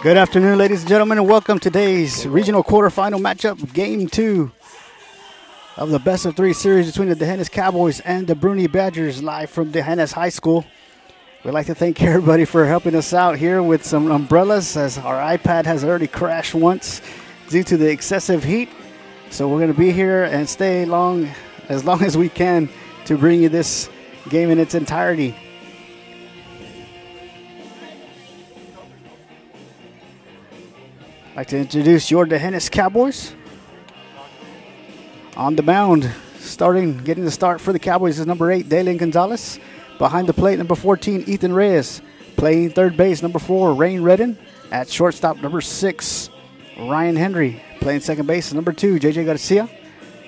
Good afternoon, ladies and gentlemen, and welcome to today's regional quarterfinal matchup, Game 2 of the best of 3 series between the D'Hanis Cowboys and the Bruni Badgers, live from D'Hanis High School. We'd like to thank everybody for helping us out here with some umbrellas, as our iPad has already crashed once due to the excessive heat. So we're going to be here and stay as long as we can to bring you this game in its entirety. I'd like to introduce your D'Hanis Cowboys. On the mound, getting the start for the Cowboys is number 8, Dalen Gonzalez. Behind the plate, number 14, Ethan Reyes. Playing third base, number 4, Rain Redden. At shortstop, number 6, Ryan Henry. Playing second base, number 2, JJ Garcia.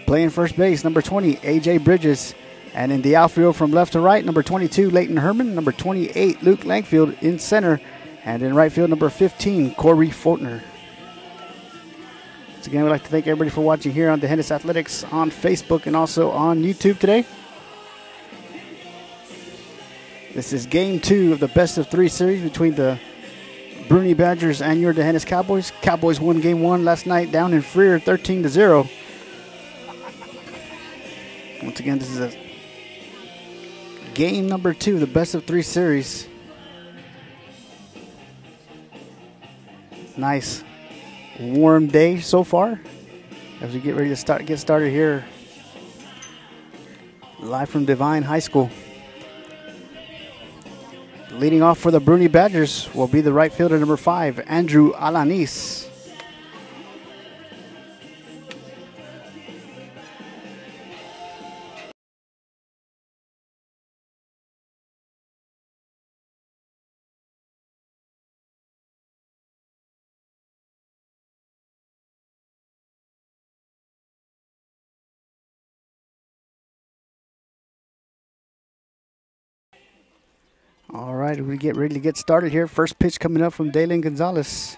Playing first base, number 20, AJ Bridges. And in the outfield from left to right, number 22, Leighton Herman. Number 28, Luke Langfield in center. And in right field, number 15, Corey Fortner. Once again, we'd like to thank everybody for watching here on D'Hanis Athletics on Facebook and also on YouTube today. This is Game 2 of the best of 3 series between the Bruni Badgers and your D'Hanis Cowboys. Cowboys won Game 1 last night down in Freer, 13-0. Once again, this is a game number 2 of the best of 3 series. Nice warm day so far as we get ready to get started here live from Divine High School. Leading off for the Bruni Badgers will be the right fielder, number 5, Andrew Alanis. All right, we get ready to get started here. First pitch coming up from Dalen Gonzalez.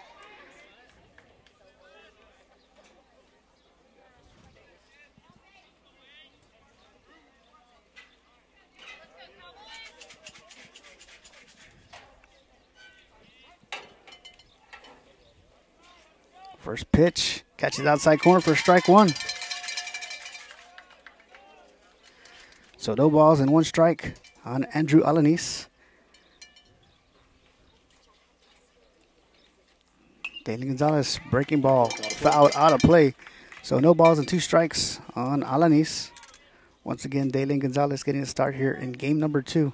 First pitch, catches outside corner for strike 1. So no balls and 1 strike on Andrew Alanis. Dalen Gonzalez, breaking ball, fouled out of play. So no balls and 2 strikes on Alanis. Once again, Dalen Gonzalez getting a start here in game number 2.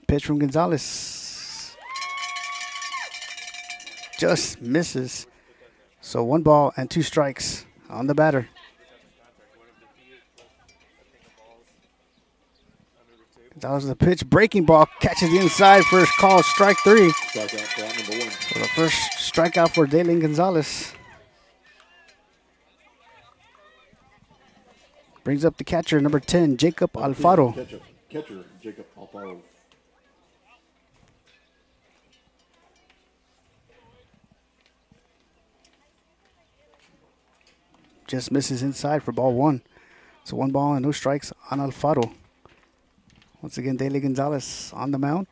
Pitch from Gonzalez. Just misses. So 1 ball and 2 strikes on the batter. Gonzalez with a pitch, breaking ball, catches the inside, first call, strike 3. Strikeout for number 1. So the first strikeout for Dalen Gonzalez. Brings up the catcher, number 10, Jacob Alfaro. Catcher, Jacob Alfaro. Just misses inside for ball 1. So 1 ball and no strikes on Alfaro. Once again, Dalen Gonzalez on the mound.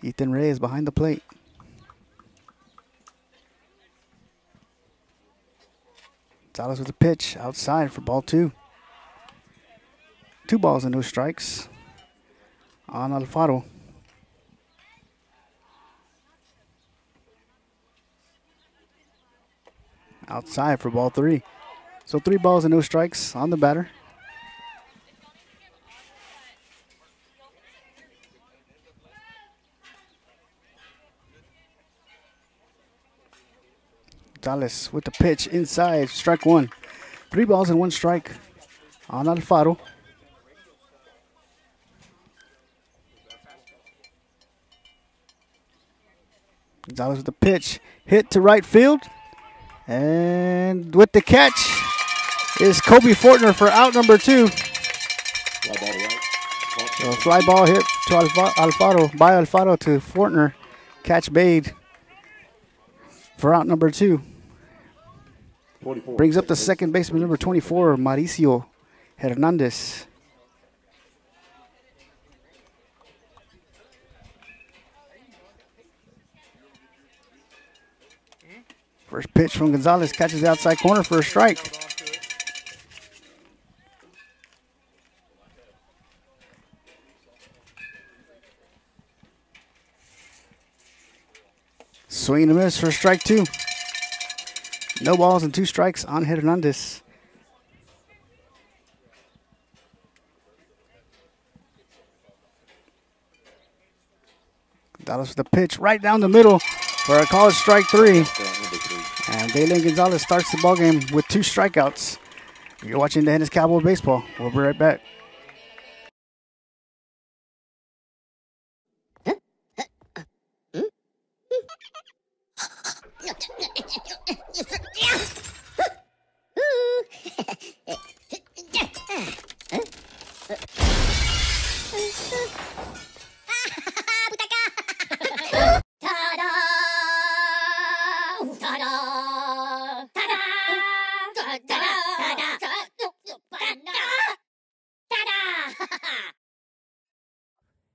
Ethan Reyes behind the plate. Gonzalez with a pitch outside for ball 2. 2 balls and no strikes on Alfaro. Outside for ball 3. So 3 balls and no strikes on the batter. Gonzalez with the pitch inside, strike 1. 3 balls and 1 strike on Alfaro. Gonzalez with the pitch, hit to right field. And with the catch is Kobe Fortner for out number 2. Fly ball to right. So fly ball hit to Alfaro, by Alfaro to Fortner. Catch made for out number 2. 24. Brings up the second baseman, number 24, Mauricio Hernandez. First pitch from Gonzalez catches the outside corner for a strike. Swing and a miss for strike 2. No balls and 2 strikes on Hernandez. Gonzalez with the pitch right down the middle for a called strike 3. And Daylen Gonzalez starts the ballgame with 2 strikeouts. You're watching the Hennis Cowboy Baseball. We'll be right back.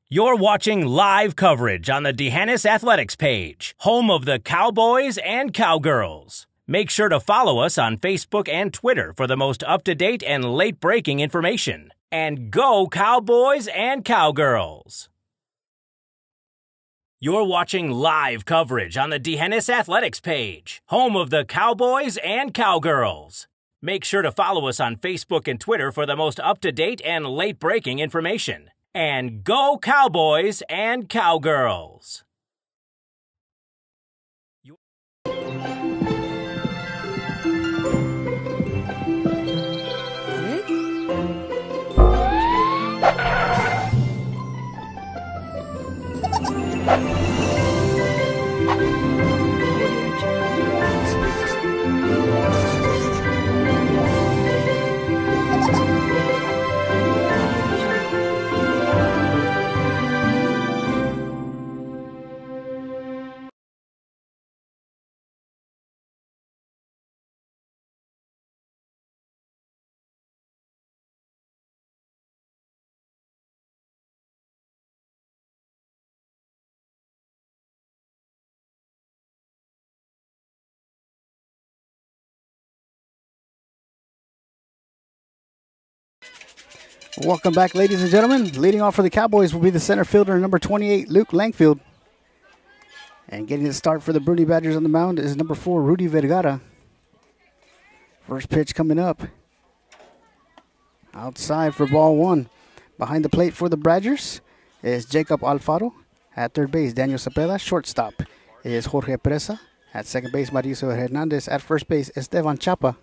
You're watching live coverage on the D'Hanis Athletics page, home of the Cowboys and Cowgirls. Make sure to follow us on Facebook and Twitter for the most up-to-date and late-breaking information. And go Cowboys and Cowgirls! You're watching live coverage on the D'Hanis Athletics page, home of the Cowboys and Cowgirls. Make sure to follow us on Facebook and Twitter for the most up-to-date and late-breaking information. And go Cowboys and Cowgirls! Welcome back, ladies and gentlemen. Leading off for the Cowboys will be the center fielder, number 28, Luke Langfield. And getting the start for the Bruni Badgers on the mound is number 4, Rudy Vergara. First pitch coming up. Outside for ball 1. Behind the plate for the Badgers is Jacob Alfaro. At third base, Daniel Cepeda. Shortstop is Jorge Presa. At second base, Mauricio Hernandez. At first base, Esteban Chapa.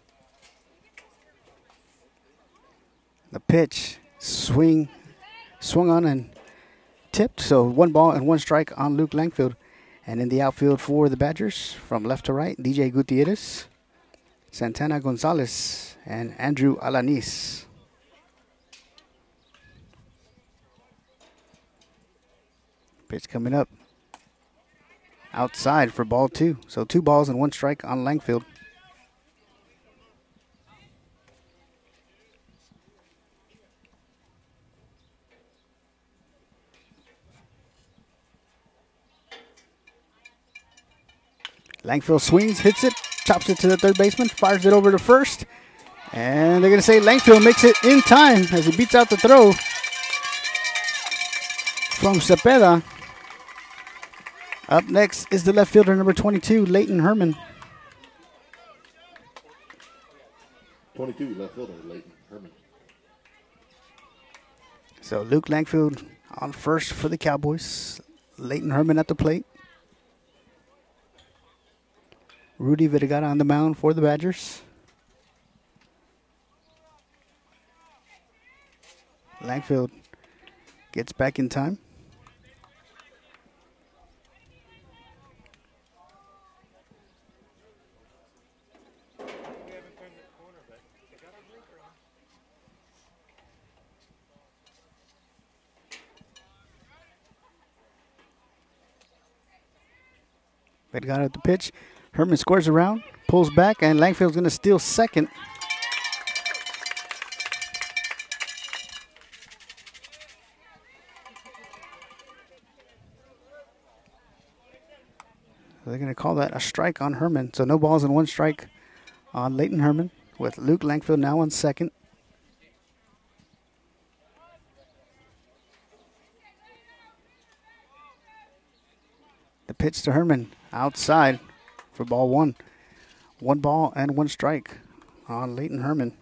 The pitch. Swung on and tipped. So 1 ball and 1 strike on Luke Langfield. And in the outfield for the Badgers, from left to right, DJ Gutierrez, Santana Gonzalez, and Andrew Alanis. Pitch coming up. Outside for ball 2. So 2 balls and 1 strike on Langfield. Langfield swings, hits it, chops it to the third baseman, fires it over to first. And they're going to say Langfield makes it in time as he beats out the throw from Cepeda. Up next is the left fielder, number 22, Leighton Herman. 22, left fielder, Leighton Herman. So Luke Langfield on first for the Cowboys. Leighton Herman at the plate. Rudy Vergara on the mound for the Badgers. Langfield gets back in time. Vergara at the pitch. Herman scores around, pulls back, and Langfield's going to steal second. They're going to call that a strike on Herman. So no balls and one strike on Leighton Herman, with Luke Langfield now on second. The pitch to Herman outside for ball one. 1 ball and 1 strike on Leighton Herman.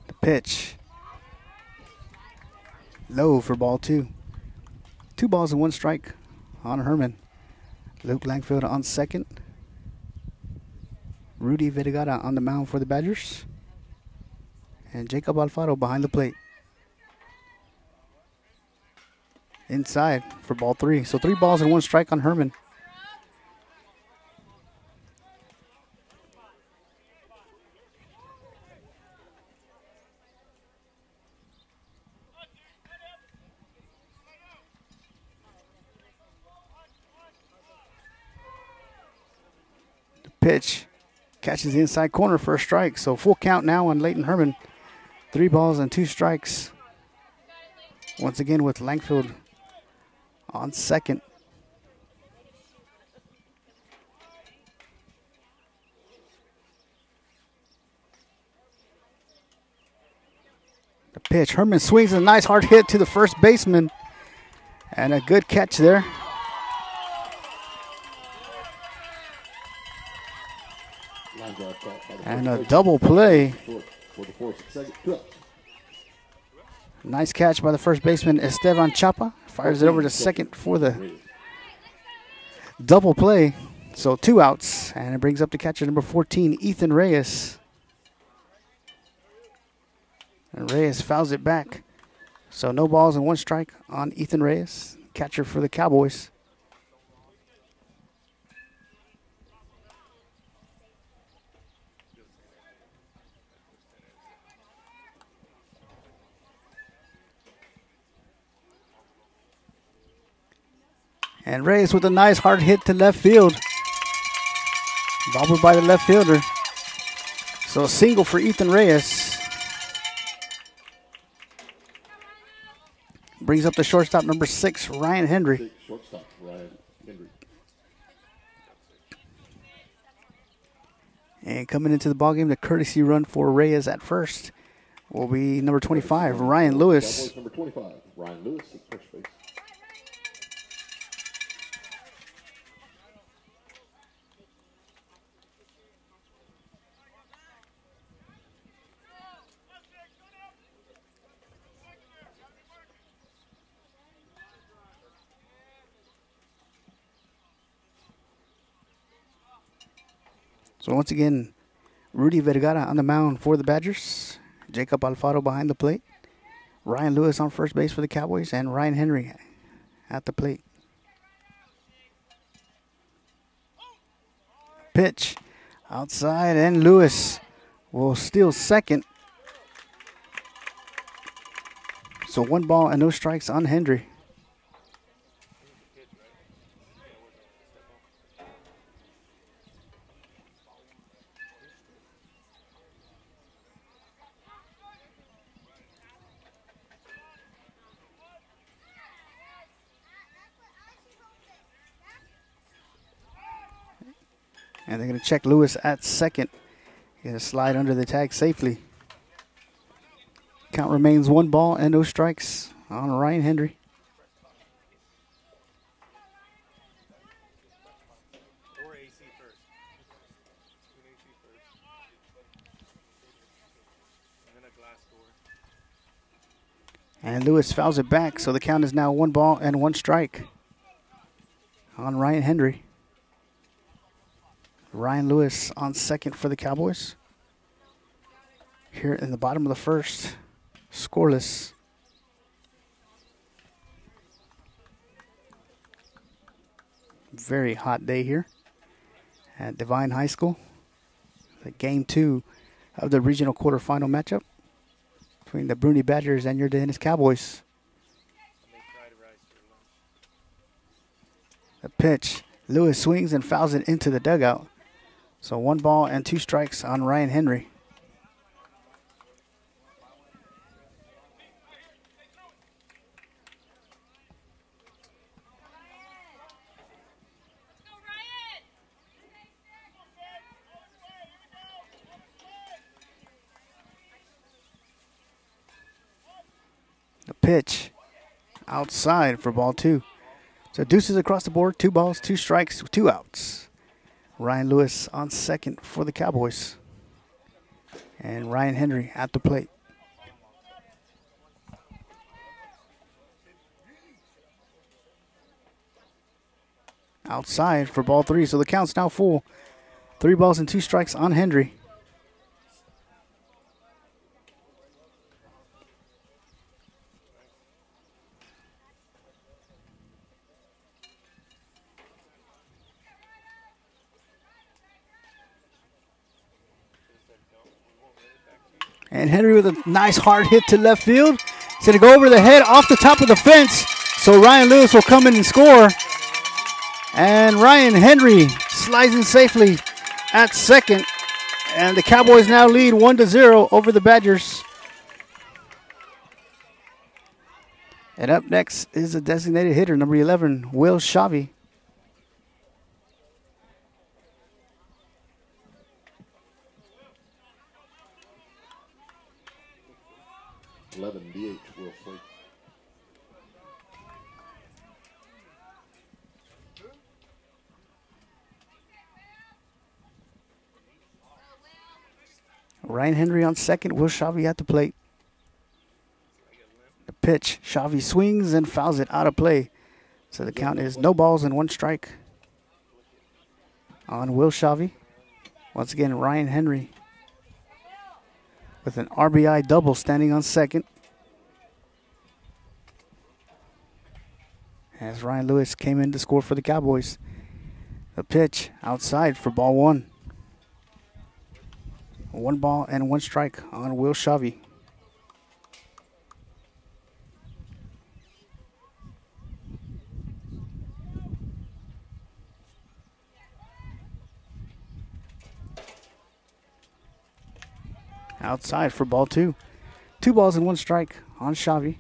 The pitch. Low for ball 2. 2 balls and 1 strike on Herman. Luke Langfield on second. Rudy Vergara on the mound for the Badgers. And Jacob Alfaro behind the plate. Inside for ball 3. So 3 balls and 1 strike on Herman. The pitch. Catches the inside corner for a strike. So full count now on Leighton Herman. 3 balls and 2 strikes. Once again with Langfield on second. The pitch. Herman swings a nice hard hit to the first baseman. And a good catch there. And a double play. Nice catch by the first baseman, Esteban Chapa. Fires it over to second for the double play. So 2 outs, and it brings up the catcher, number 14, Ethan Reyes. And Reyes fouls it back. So no balls and 1 strike on Ethan Reyes, catcher for the Cowboys. And Reyes with a nice hard hit to left field. Bobbled by the left fielder. So a single for Ethan Reyes. Brings up the shortstop, number 6, Ryan Henry. Shortstop, Ryan Henry. And coming into the ballgame, the courtesy run for Reyes at first will be number 25, Ryan Lewis. Cowboys number 25, Ryan Lewis at first base. So once again, Rudy Vergara on the mound for the Badgers. Jacob Alfaro behind the plate. Ryan Lewis on first base for the Cowboys, and Ryan Henry at the plate. Pitch outside, and Lewis will steal second. So 1 ball and no strikes on Henry. And they're going to check Lewis at second. Going to slide under the tag safely. Count remains 1 ball and no strikes on Ryan Henry. And Lewis fouls it back, so the count is now 1 ball and 1 strike on Ryan Henry. Ryan Lewis on second for the Cowboys. Here in the bottom of the first, scoreless. Very hot day here at Divine High School. The game 2 of the regional quarterfinal matchup between the Bruni Badgers and your Dennis Cowboys. The pitch. Lewis swings and fouls it into the dugout. So 1 ball and 2 strikes on Ryan Henry. The pitch outside for ball 2. So deuces across the board, 2 balls, 2 strikes, 2 outs. Ryan Lewis on second for the Cowboys. And Ryan Henry at the plate. Outside for ball 3, so the count's now full. 3 balls and 2 strikes on Henry. And Henry with a nice hard hit to left field. He's going to go over the head off the top of the fence. So Ryan Lewis will come in and score. And Ryan Henry slides in safely at second. And the Cowboys now lead 1-0 over the Badgers. And up next is a designated hitter, number 11, Will Shavy. 11 DH Will Slate. Ryan Henry on second, Will Shavy at the plate. The pitch, Shavy swings and fouls it out of play. So the count is no balls and 1 strike on Will Shavy. Once again, Ryan Henry with an RBI double standing on second. As Ryan Lewis came in to score for the Cowboys. The pitch outside for ball 1. 1 ball and 1 strike on Will Shavy. Outside for ball 2. 2 balls and 1 strike on Shavy.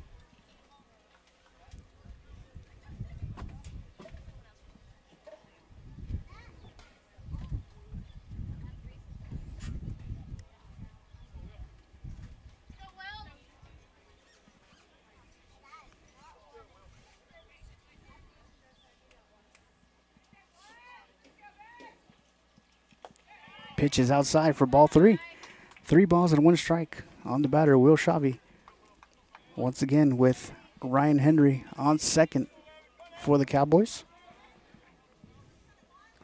Pitch is outside for ball 3. 3 balls and 1 strike on the batter, Will Shavy. Once again with Ryan Henry on second for the Cowboys.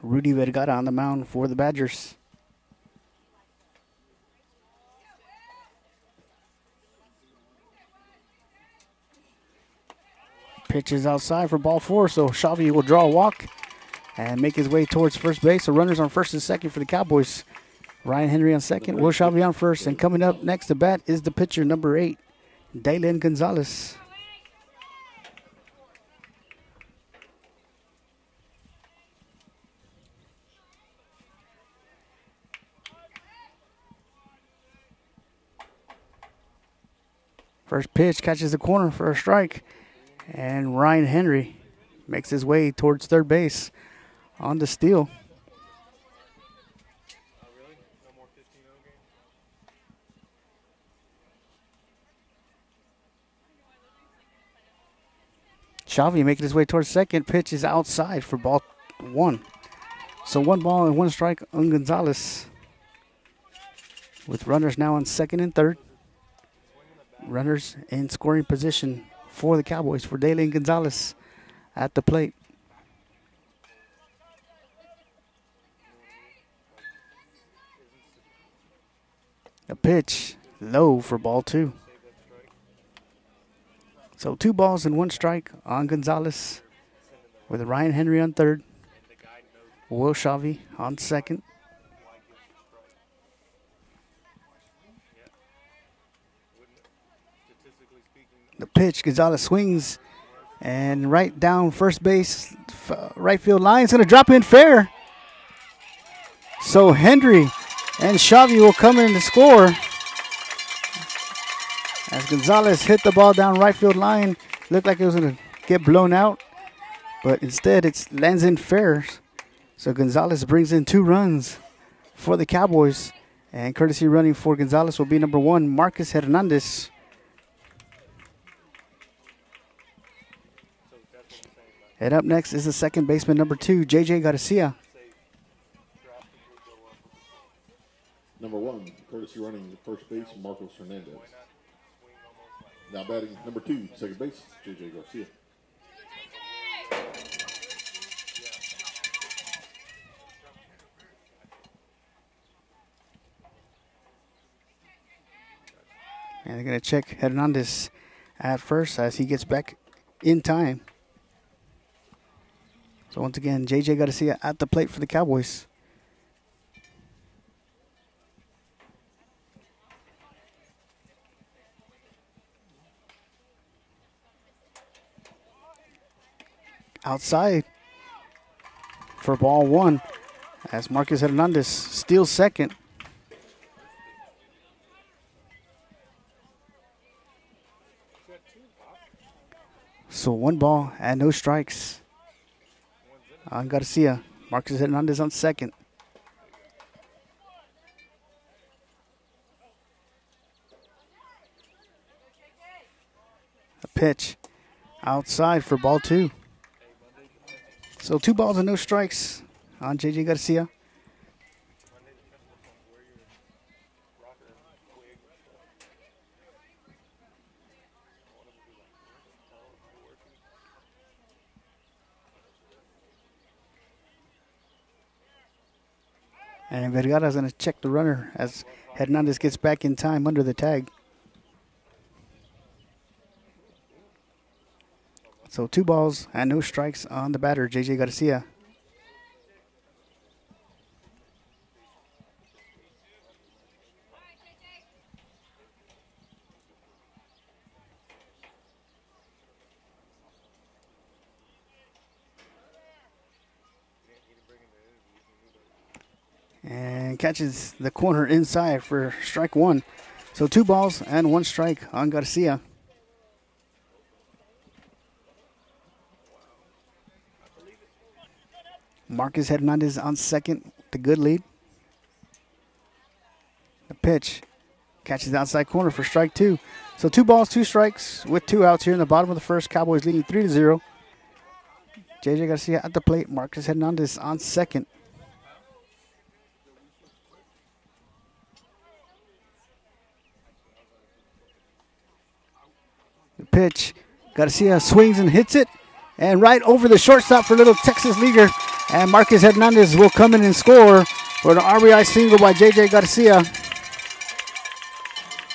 Rudy Vergara on the mound for the Badgers. Pitch is outside for ball 4, so Shavy will draw a walk and make his way towards first base. So runners on first and second for the Cowboys. Ryan Henry on second, Will Shavy on first. And coming up next to bat is the pitcher, number 8, Dalen Gonzalez. First pitch catches the corner for a strike. And Ryan Henry makes his way towards third base on the steal. Shavy making his way towards second. Pitch is outside for ball 1. So 1 ball and 1 strike on Gonzalez. With runners now on second and third. Runners in scoring position for the Cowboys for Dalen Gonzalez at the plate. A pitch low for ball 2. So 2 balls and 1 strike on Gonzalez with Ryan Henry on third. Will Shavy on second. The pitch, Gonzalez swings and right down first base, right field line. It's going to drop in fair. So Hendry and Xavi will come in to score. As Gonzalez hit the ball down right field line. Looked like it was going to get blown out. But instead, it lands in fair. So Gonzalez brings in 2 runs for the Cowboys. And courtesy running for Gonzalez will be number 1, Marcus Hernandez. And up next is the second baseman, number 2, J.J. Garcia. Number 1, courtesy running first base, Marcos Hernandez. Now batting number 2, second base, J.J. Garcia. And they're going to check Hernandez at first as he gets back in time. So once again, J.J. Garcia at the plate for the Cowboys. Outside for ball 1 as Marcus Hernandez steals second. So 1 ball and no strikes on Garcia. Marcus Hernandez on second. A pitch outside for ball 2. So 2 balls and no strikes on J.J. Garcia. And Vergara's going to check the runner as Hernandez gets back in time under the tag. So 2 balls and no strikes on the batter, J.J. Garcia. And catches the corner inside for strike 1. So 2 balls and 1 strike on Garcia. Marcus Hernandez on second, the good lead. The pitch catches the outside corner for strike 2. So 2 balls, 2 strikes with 2 outs here in the bottom of the first. Cowboys leading 3-0. J.J. Garcia at the plate. Marcus Hernandez on second. The pitch. Garcia swings and hits it. And right over the shortstop for little Texas leaguer. And Marcus Hernandez will come in and score for an RBI single by J.J. Garcia.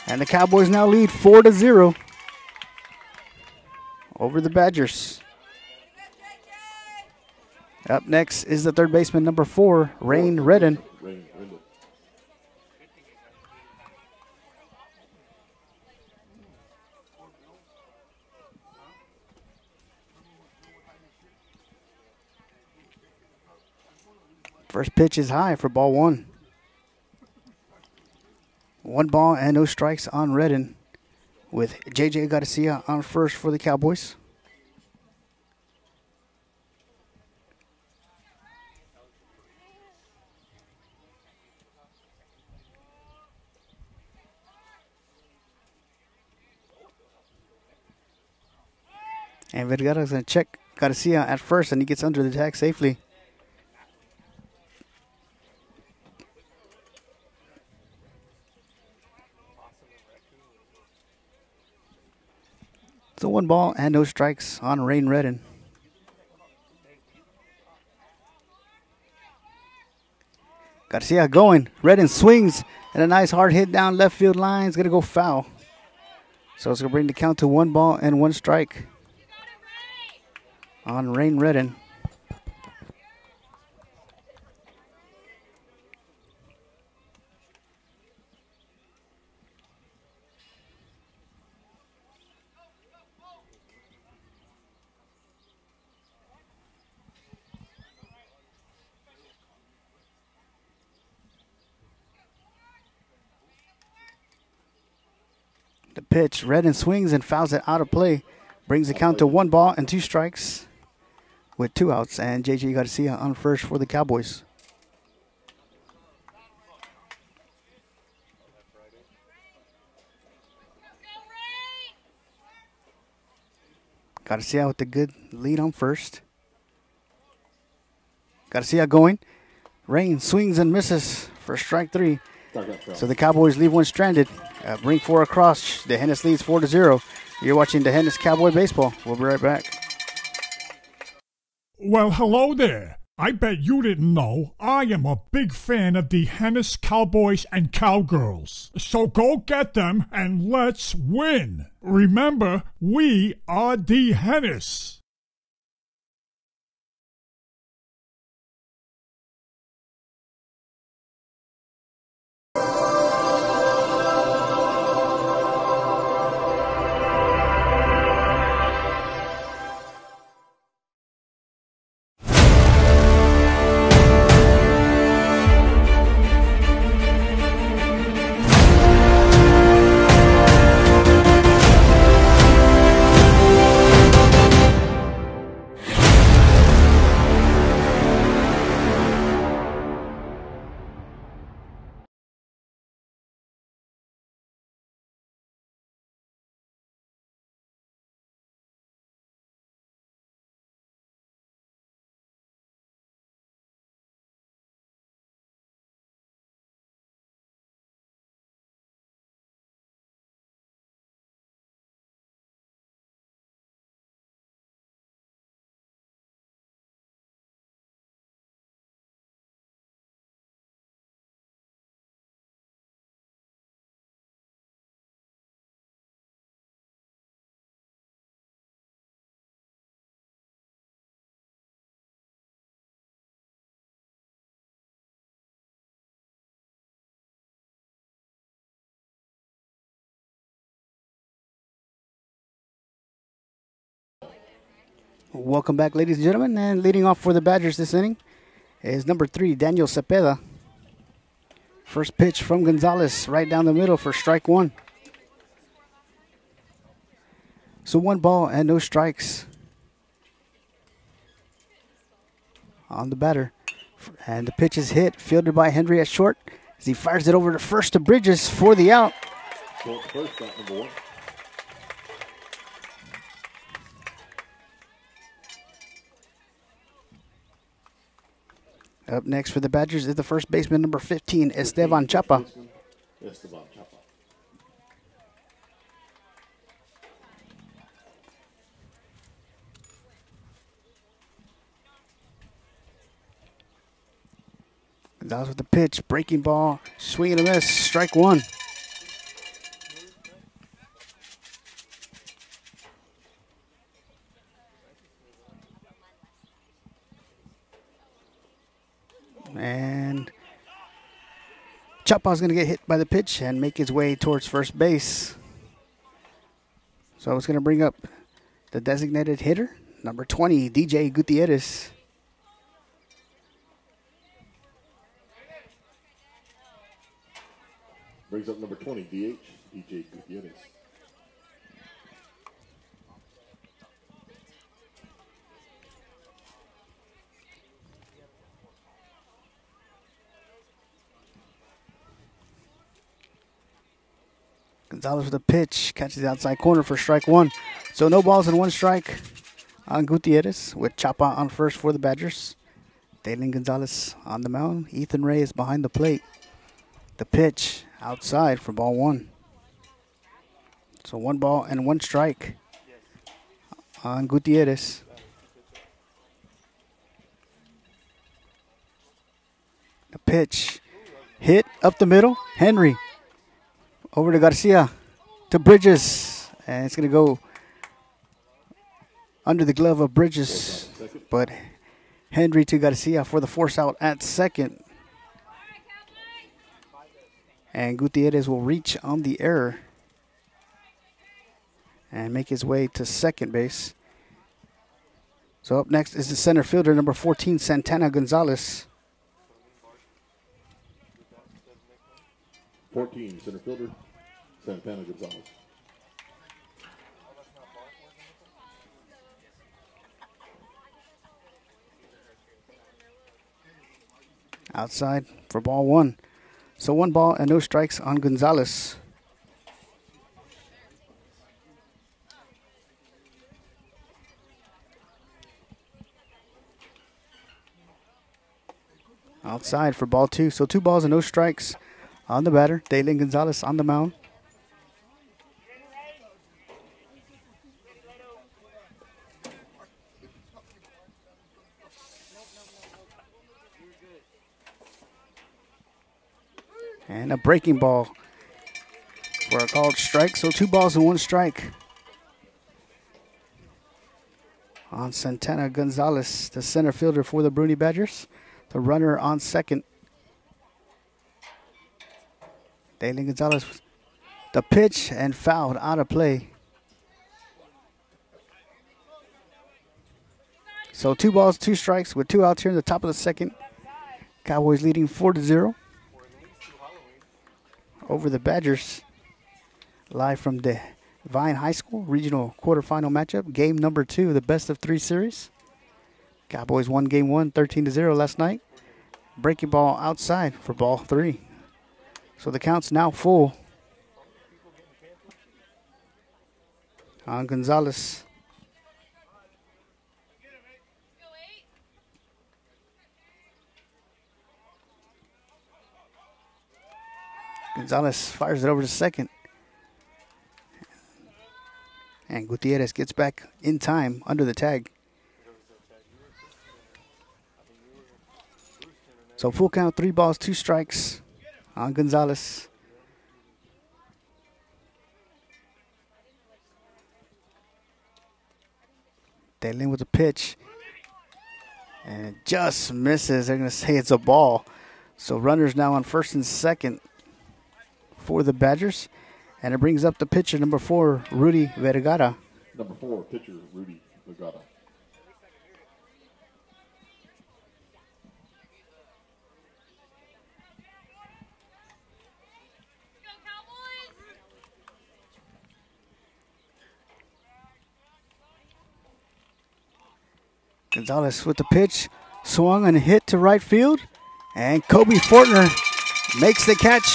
And the Cowboys now lead 4-0 over the Badgers. Up next is the third baseman, number 4, Rain Redden. First pitch is high for ball 1. 1 ball and no strikes on Redden with J.J. Garcia on first for the Cowboys. And Vergara is going to check Garcia at first, and he gets under the tag safely. So 1 ball and no strikes on Rain Redden. Garcia going. Redden swings and a nice hard hit down left field line. It's going to go foul. So it's going to bring the count to 1 ball and 1 strike on Rain Redden. The pitch, Redden swings and fouls it out of play. Brings the count to 1 ball and 2 strikes with 2 outs. And J.J. Garcia on first for the Cowboys. Garcia with a good lead on first. Garcia going. Rain swings and misses for strike 3. So the Cowboys leave one stranded. Bring 4 across. The Hennis leads 4-0. You're watching the Hennis Cowboy Baseball. We'll be right back. Well, hello there. I bet you didn't know I am a big fan of the Hennis Cowboys and Cowgirls. So go get them and let's win. Remember, we are the Hennis. Welcome back, ladies and gentlemen. And leading off for the Badgers this inning is number 3, Daniel Cepeda. First pitch from Gonzalez, right down the middle for strike 1. So 1 ball and no strikes on the batter. And the pitch is hit, fielded by Henry at short as he fires it over to first to Bridges for the out. First out, number 1. Up next for the Badgers is the first baseman, number 15, Esteban Chapa. Esteban Chapa. Gonzalez with the pitch, breaking ball, swing and a miss, strike 1. And Chapa's going to get hit by the pitch and make his way towards first base. So it's going to bring up the designated hitter, number 20, DJ Gutierrez. Brings up number 20, DH, DJ Gutierrez. Gonzalez with a pitch, catches the outside corner for strike 1. So no balls and 1 strike on Gutierrez with Chapa on first for the Badgers. Dalen Gonzalez on the mound. Ethan Reyes behind the plate. The pitch outside for ball 1. So 1 ball and 1 strike on Gutierrez. The pitch hit up the middle. Henry over to Garcia, to Bridges, and it's going to go under the glove of Bridges, but Henry to Garcia for the force out at second. And Gutierrez will reach on the error and make his way to second base. So up next is the center fielder, number 14, Santana Gonzalez. 14, center fielder, Santana Gonzalez. Outside for ball 1. So 1 ball and no strikes on Gonzalez. Outside for ball 2. So 2 balls and no strikes on the batter. Dalen Gonzalez on the mound. And a breaking ball for a called strike. So 2 balls and 1 strike on Santana Gonzalez, the center fielder for the Bruni Badgers. The runner on second. Dalen Gonzalez, the pitch, and fouled out of play. So 2 balls, 2 strikes with 2 outs here in the top of the second. Cowboys leading 4-0 over the Badgers. Live from Devine High School regional quarterfinal matchup, game number 2 of the best of 3 series. Cowboys won game 1 13-0 last night. Breaking ball outside for ball 3. So the count's now full on Gonzalez. Gonzalez fires it over to second. And Gutierrez gets back in time under the tag. So full count, 3 balls, 2 strikes on Gonzalez. Dalen with a pitch. And it just misses. They're going to say it's a ball. So runners now on first and second for the Badgers. And it brings up the pitcher, number 4, Rudy Vergara. Number 4, pitcher, Rudy Vergara. Gonzalez with the pitch, swung and hit to right field. And Kobe Fortner makes the catch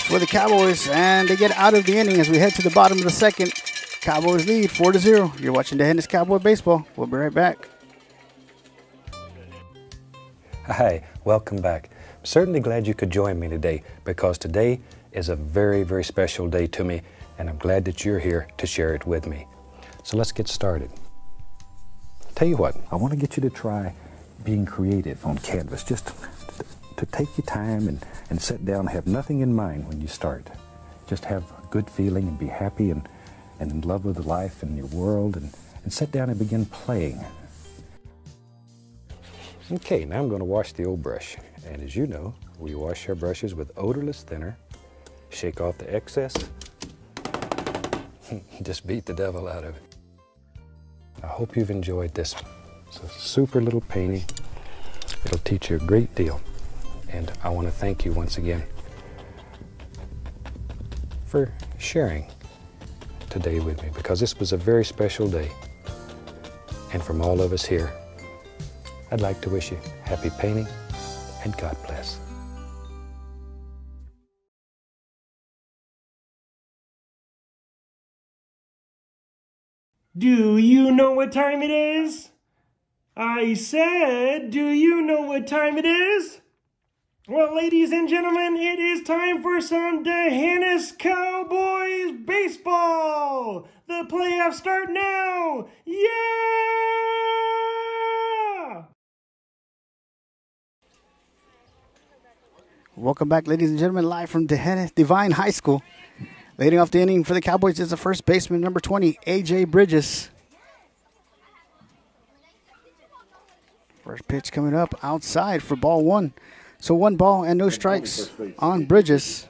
for the Cowboys, and they get out of the inning as we head to the bottom of the second. Cowboys lead 4-0. You're watching D'Hanis Cowboy Baseball. We'll be right back. Hi, welcome back. I'm certainly glad you could join me today because today is a very, very special day to me, and I'm glad that you're here to share it with me. So let's get started. Tell you what, I want to get you to try being creative on canvas. Just to take your time and sit down and have nothing in mind when you start. Just have a good feeling and be happy and in love with life and your world and sit down and begin playing. Okay, now I'm going to wash the old brush. And as you know, we wash our brushes with odorless thinner, shake off the excess, just beat the devil out of it. I hope you've enjoyed this. It's a super little painting. It'll teach you a great deal. And I want to thank you once again for sharing today with me because this was a very special day. And from all of us here, I'd like to wish you happy painting and God bless. Do you know what time it is? I said, do you know what time it is? Well, ladies and gentlemen, it is time for some D'Hanis Cowboys baseball. The playoffs start now. Yeah! Welcome back, ladies and gentlemen, live from Devine High School. Leading off the inning for the Cowboys is the first baseman, number 20, A.J. Bridges. First pitch coming up outside for ball 1. So 1 ball and no strikes on Bridges.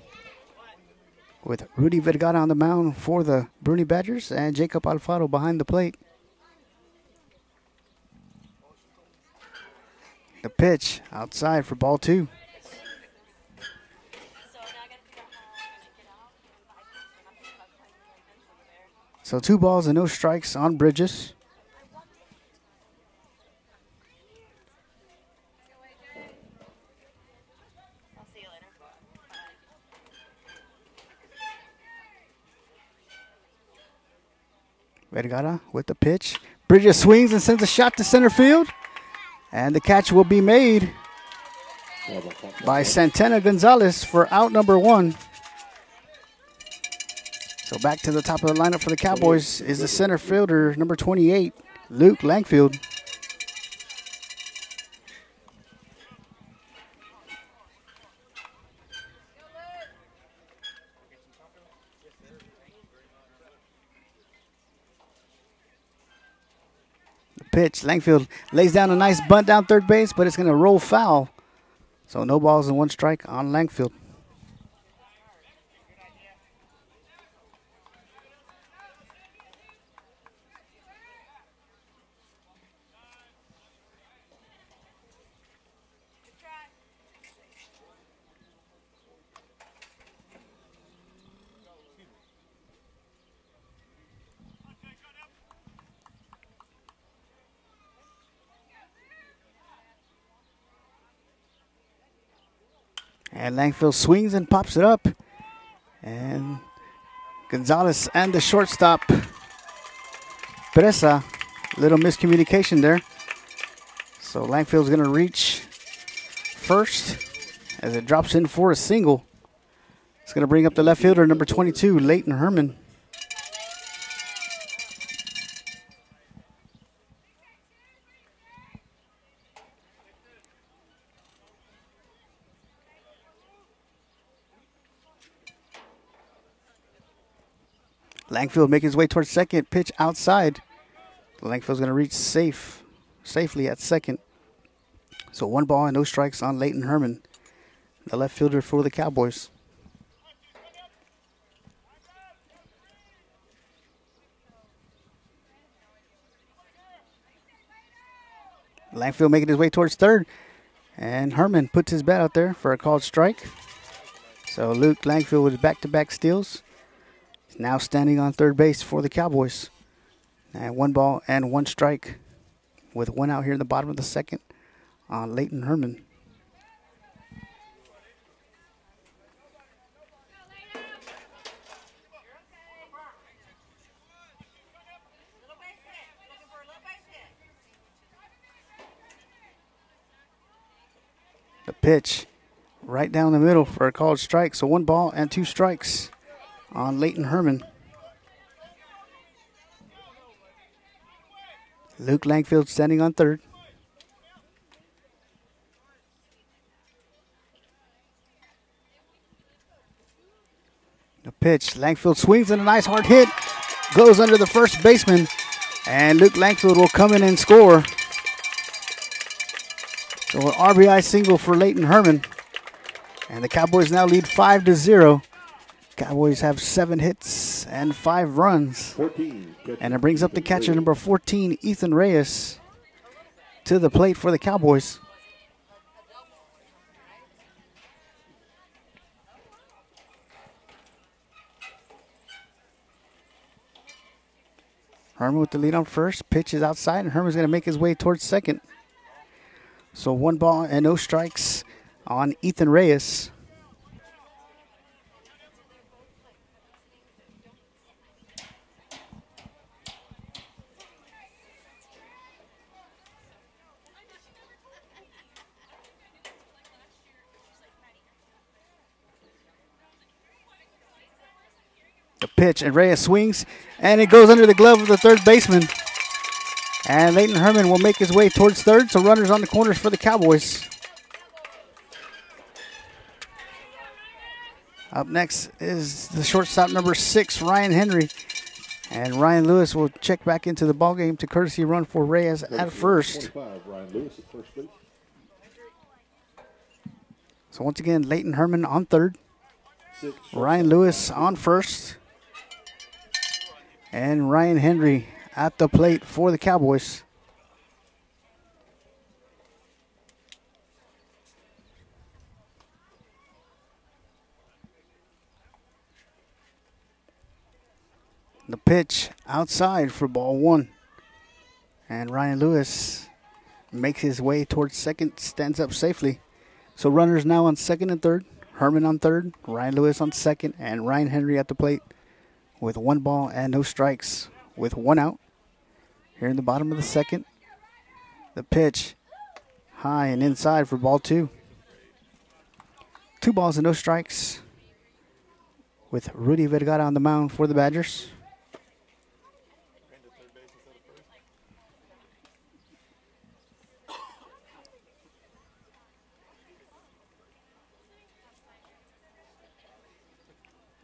With Rudy Vergara on the mound for the Bruni Badgers and Jacob Alfaro behind the plate. The pitch outside for ball 2. So 2 balls and no strikes on Bridges. Vergara with the pitch. Bridges swings and sends a shot to center field. And the catch will be made by Santana Gonzalez for out number 1. So back to the top of the lineup for the Cowboys is the center fielder, number 28, Luke Langfield. Pitch. Langfield lays down a nice bunt down third base, but it's going to roll foul. So no balls and 1 strike on Langfield. And Langfield swings and pops it up. And Gonzalez and the shortstop, Presa, little miscommunication there. So Langfield's going to reach first as it drops in for a single. It's going to bring up the left fielder, number 22, Leighton Herman. Langfield making his way towards second. Pitch outside. Langfield's going to reach safely at second. So 1 ball and no strikes on Leighton Herman, the left fielder for the Cowboys. Langfield making his way towards third. And Herman puts his bat out there for a called strike. So Luke Langfield with back-to-back steals. Now standing on third base for the Cowboys. And 1 ball and 1 strike with 1 out here in the bottom of the second on Leighton Herman. The pitch right down the middle for a called strike. So 1 ball and 2 strikes on Leighton Herman. Luke Langfield standing on third. The pitch. Langfield swings and a nice hard hit. Goes under the first baseman. And Luke Langfield will come in and score. So an RBI single for Leighton Herman. And the Cowboys now lead 5-0. Cowboys have 7 hits and 5 runs. 14, and it brings up the catcher, number 14, Ethan Reyes, to the plate for the Cowboys. Herman with the lead on first. Pitch is outside, and Herman's going to make his way towards second. So 1 ball and no strikes on Ethan Reyes. The pitch, and Reyes swings, and it goes under the glove of the third baseman. And Leighton Herman will make his way towards third, so runners on the corners for the Cowboys. Up next is the shortstop, number 6, Ryan Henry. And Ryan Lewis will check back into the ballgame to courtesy run for Reyes at first. 25, Ryan Lewis at first base. So once again, Leighton Herman on third. 6, Ryan Lewis on first. And Ryan Henry at the plate for the Cowboys. The pitch outside for ball 1. And Ryan Lewis makes his way towards second, stands up safely. So runners now on second and third. Herman on third, Ryan Lewis on second, and Ryan Henry at the plate with 1 ball and no strikes. with 1 out. Here in the bottom of the second. The pitch high and inside for ball 2. 2 balls and no strikes with Rudy Vergara on the mound for the Badgers.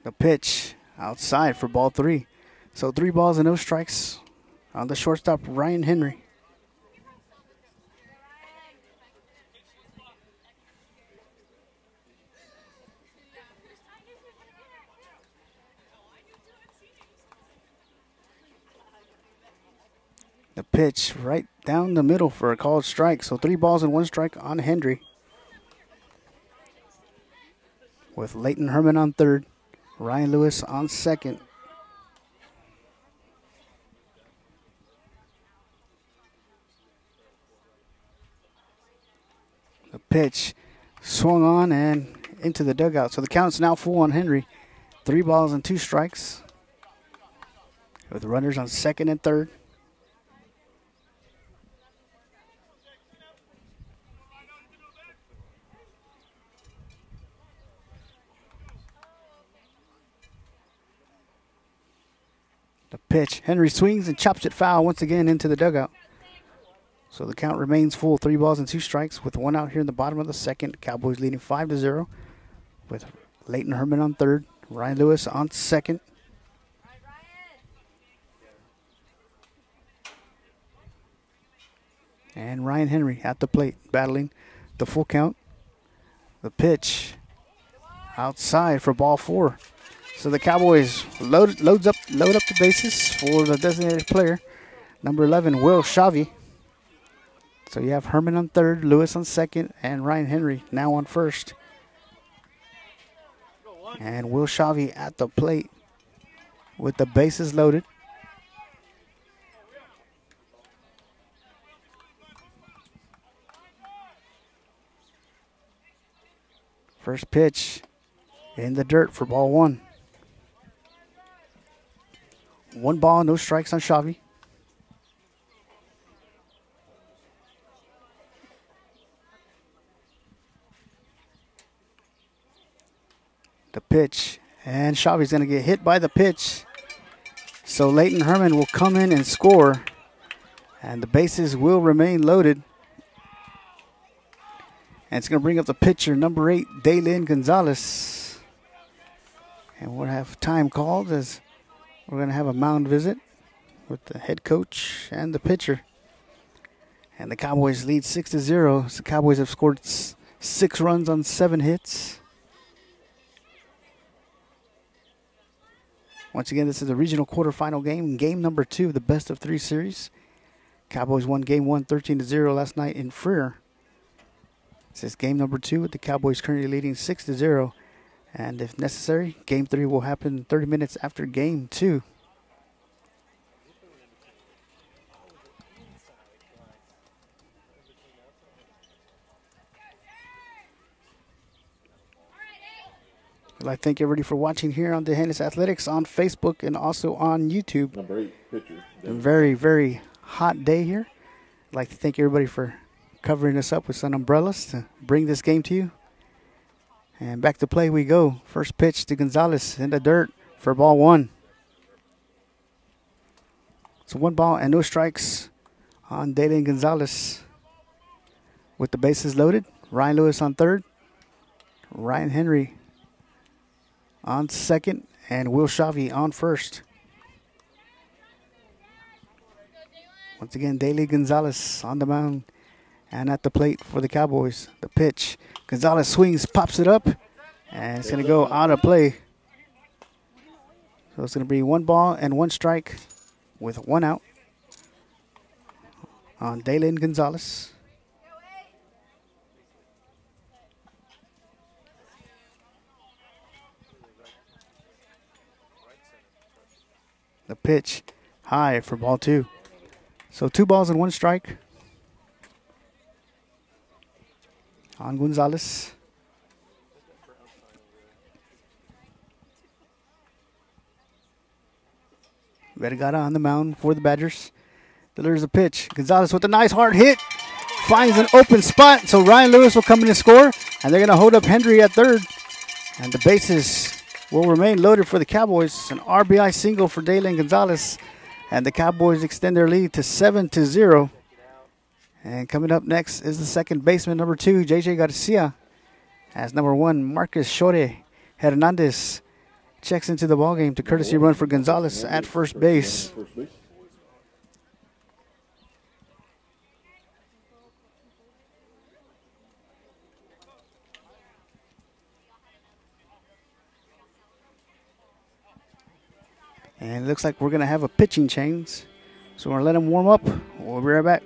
The pitch outside for ball 3. So 3 balls and no strikes on the shortstop, Ryan Henry. The pitch right down the middle for a called strike. So 3 balls and 1 strike on Hendry. With Leighton Herman on third, Ryan Lewis on second. The pitch swung on and into the dugout. So the count's now full on Henry. 3 balls and 2 strikes. With runners on second and third. The pitch. Henry swings and chops it foul once again into the dugout. So the count remains full. 3 balls and 2 strikes with 1 out here in the bottom of the second. Cowboys leading 5-0 with Leighton Herman on third, Ryan Lewis on second. And Ryan Henry at the plate battling the full count. The pitch outside for ball 4. So the Cowboys load up the bases for the designated player, number 11, Will Shavy. So you have Herman on third, Lewis on second, and Ryan Henry now on first. And Will Shavy at the plate with the bases loaded. First pitch in the dirt for ball 1. 1 ball, no strikes on Shavy. The pitch, and Shavy's going to get hit by the pitch. So Leighton Herman will come in and score, and the bases will remain loaded. And it's going to bring up the pitcher, number 8, Daylin Gonzalez. And we'll have time called as we're going to have a mound visit with the head coach and the pitcher. And the Cowboys lead 6-0. The Cowboys have scored 6 runs on 7 hits. Once again, this is a regional quarterfinal game, game number 2 of the best of 3 series. Cowboys won game 1 13-0 last night in Freer. This is game number 2 with the Cowboys currently leading 6-0. And if necessary, game 3 will happen 30 minutes after game 2. I'd like to thank everybody for watching here on D'Hanis Athletics on Facebook and also on YouTube. Number 8, pitcher. A very, very hot day here. I'd like to thank everybody for covering us up with some umbrellas to bring this game to you. And back to play we go. First pitch to Gonzalez in the dirt for ball 1. So 1 ball and no strikes on Daylin Gonzalez. With the bases loaded, Ryan Lewis on third, Ryan Henry on second, and Will Shavy on first. Once again, Daylin Gonzalez on the mound and at the plate for the Cowboys. The pitch. Gonzalez swings, pops it up, and it's going to go out of play. So it's going to be 1 ball and 1 strike with 1 out on Daylin Gonzalez. The pitch high for ball 2. So 2 balls and 1 strike on Gonzalez. Vergara on the mound for the Badgers. Delivers a pitch. Gonzalez with a nice hard hit. Finds an open spot, so Ryan Lewis will come in and score. And they're going to hold up Hendry at third. And the bases will remain loaded for the Cowboys. An RBI single for Dalen Gonzalez. And the Cowboys extend their lead to 7-0. And coming up next is the second baseman, number 2, J.J. Garcia. As number 1, Marcus Shore Hernandez checks into the ballgame to courtesy run for Gonzalez at first base. And it looks like we're going to have a pitching change. So we're going to let them warm up. We'll be right back.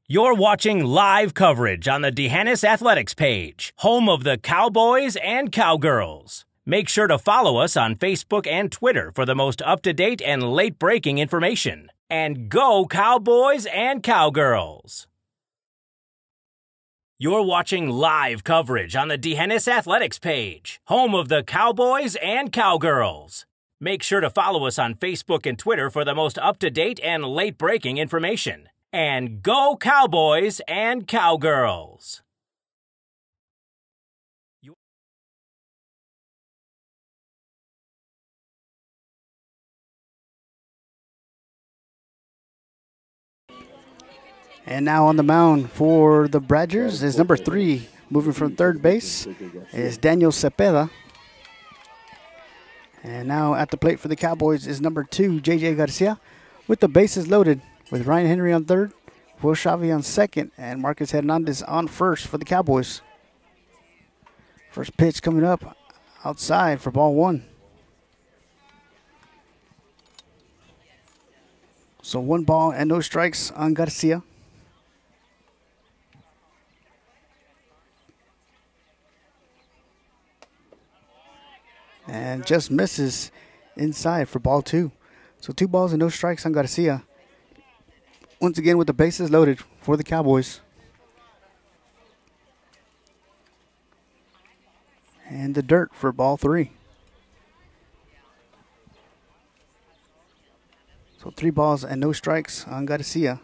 You're watching live coverage on the D'Hanis Athletics page, home of the Cowboys and Cowgirls. Make sure to follow us on Facebook and Twitter for the most up-to-date and late-breaking information. And go Cowboys and Cowgirls! You're watching live coverage on the D'Hanis Athletics page, home of the Cowboys and Cowgirls. Make sure to follow us on Facebook and Twitter for the most up-to-date and late-breaking information. And go Cowboys and Cowgirls! And now on the mound for the Badgers is number 3, moving from third base, is Daniel Cepeda. And now at the plate for the Cowboys is number 2, J.J. Garcia, with the bases loaded, with Ryan Henry on third, Will Shavi on second, and Marcus Hernandez on first for the Cowboys. First pitch coming up outside for ball 1. So 1 ball and no strikes on Garcia. And just misses inside for ball 2. So 2 balls and no strikes on Garcia. Once again with the bases loaded for the Cowboys. And the dirt for ball 3. So 3 balls and no strikes on Garcia.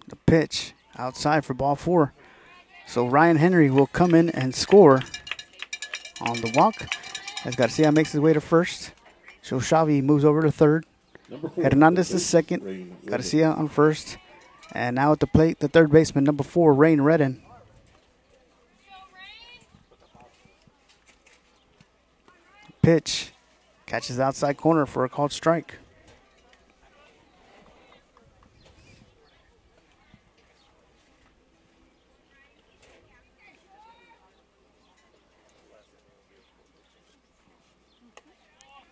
The pitch outside for ball 4. So Ryan Henry will come in and score on the walk as Garcia makes his way to first. So Xavi moves over to third. Hernandez is second. Garcia on first. And now at the plate, the third baseman, number 4, Rain Redden. Pitch catches the outside corner for a called strike.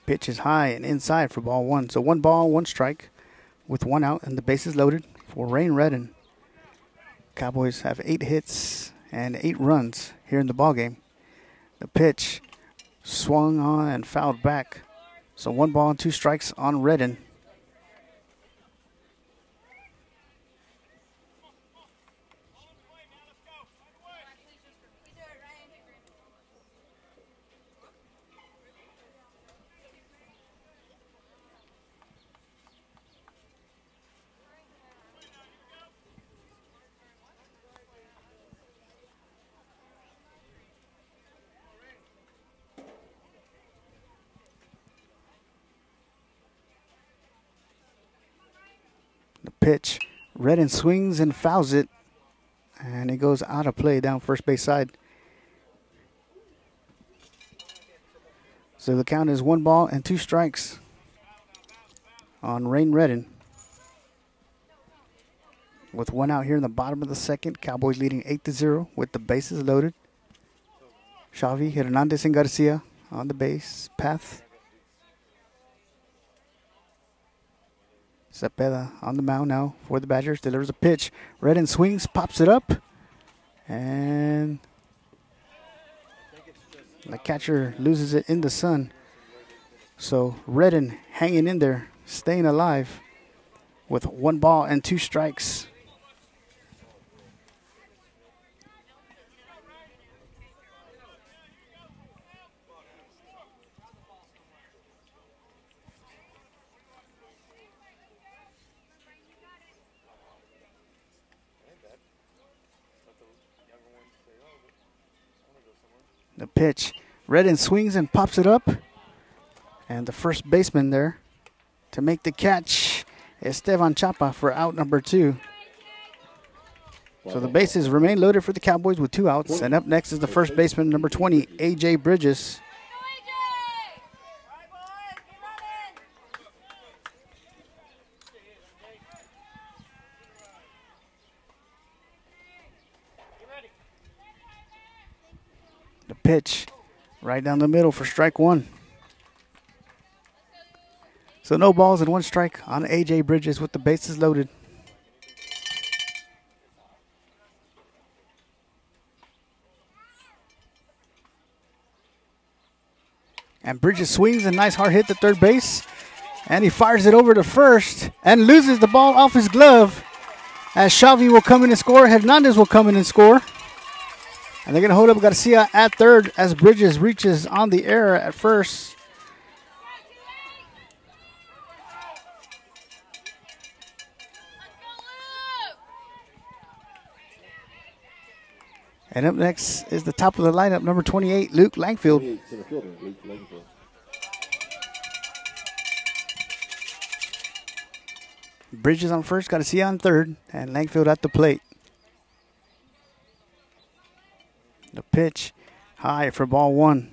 Pitch is high and inside for ball 1. So 1 ball, 1 strike with 1 out and the bases loaded for Rain Redden. Cowboys have 8 hits and 8 runs here in the ballgame. The pitch swung on and fouled back. So 1 ball and 2 strikes on Redden. The pitch. Redden swings and fouls it. And it goes out of play down first base side. So the count is 1 ball and 2 strikes on Rain Redden. With 1 out here in the bottom of the second, Cowboys leading 8-0 with the bases loaded. Xavi, Hernandez, and Garcia on the base path. Cepeda on the mound now for the Badgers. Delivers a pitch. Redden swings, pops it up. And the catcher loses it in the sun. So Redden hanging in there, staying alive with 1 ball and 2 strikes. The pitch. Redden swings and pops it up. And the first baseman there to make the catch, Esteban Chapa, for out number 2. So the bases remain loaded for the Cowboys with 2 outs. And up next is the first baseman, number 20, A.J. Bridges. The pitch right down the middle for strike 1. So no balls and 1 strike on A.J. Bridges with the bases loaded. And Bridges swings a nice hard hit to third base. And he fires it over to first and loses the ball off his glove. As Xavi will come in and score, Hernandez will come in and score. And they're going to hold up Garcia at third as Bridges reaches on the air at first. And up next is the top of the lineup, number 28, Luke Langfield. Bridges on first, Garcia on third, and Langfield at the plate. The pitch high for ball 1.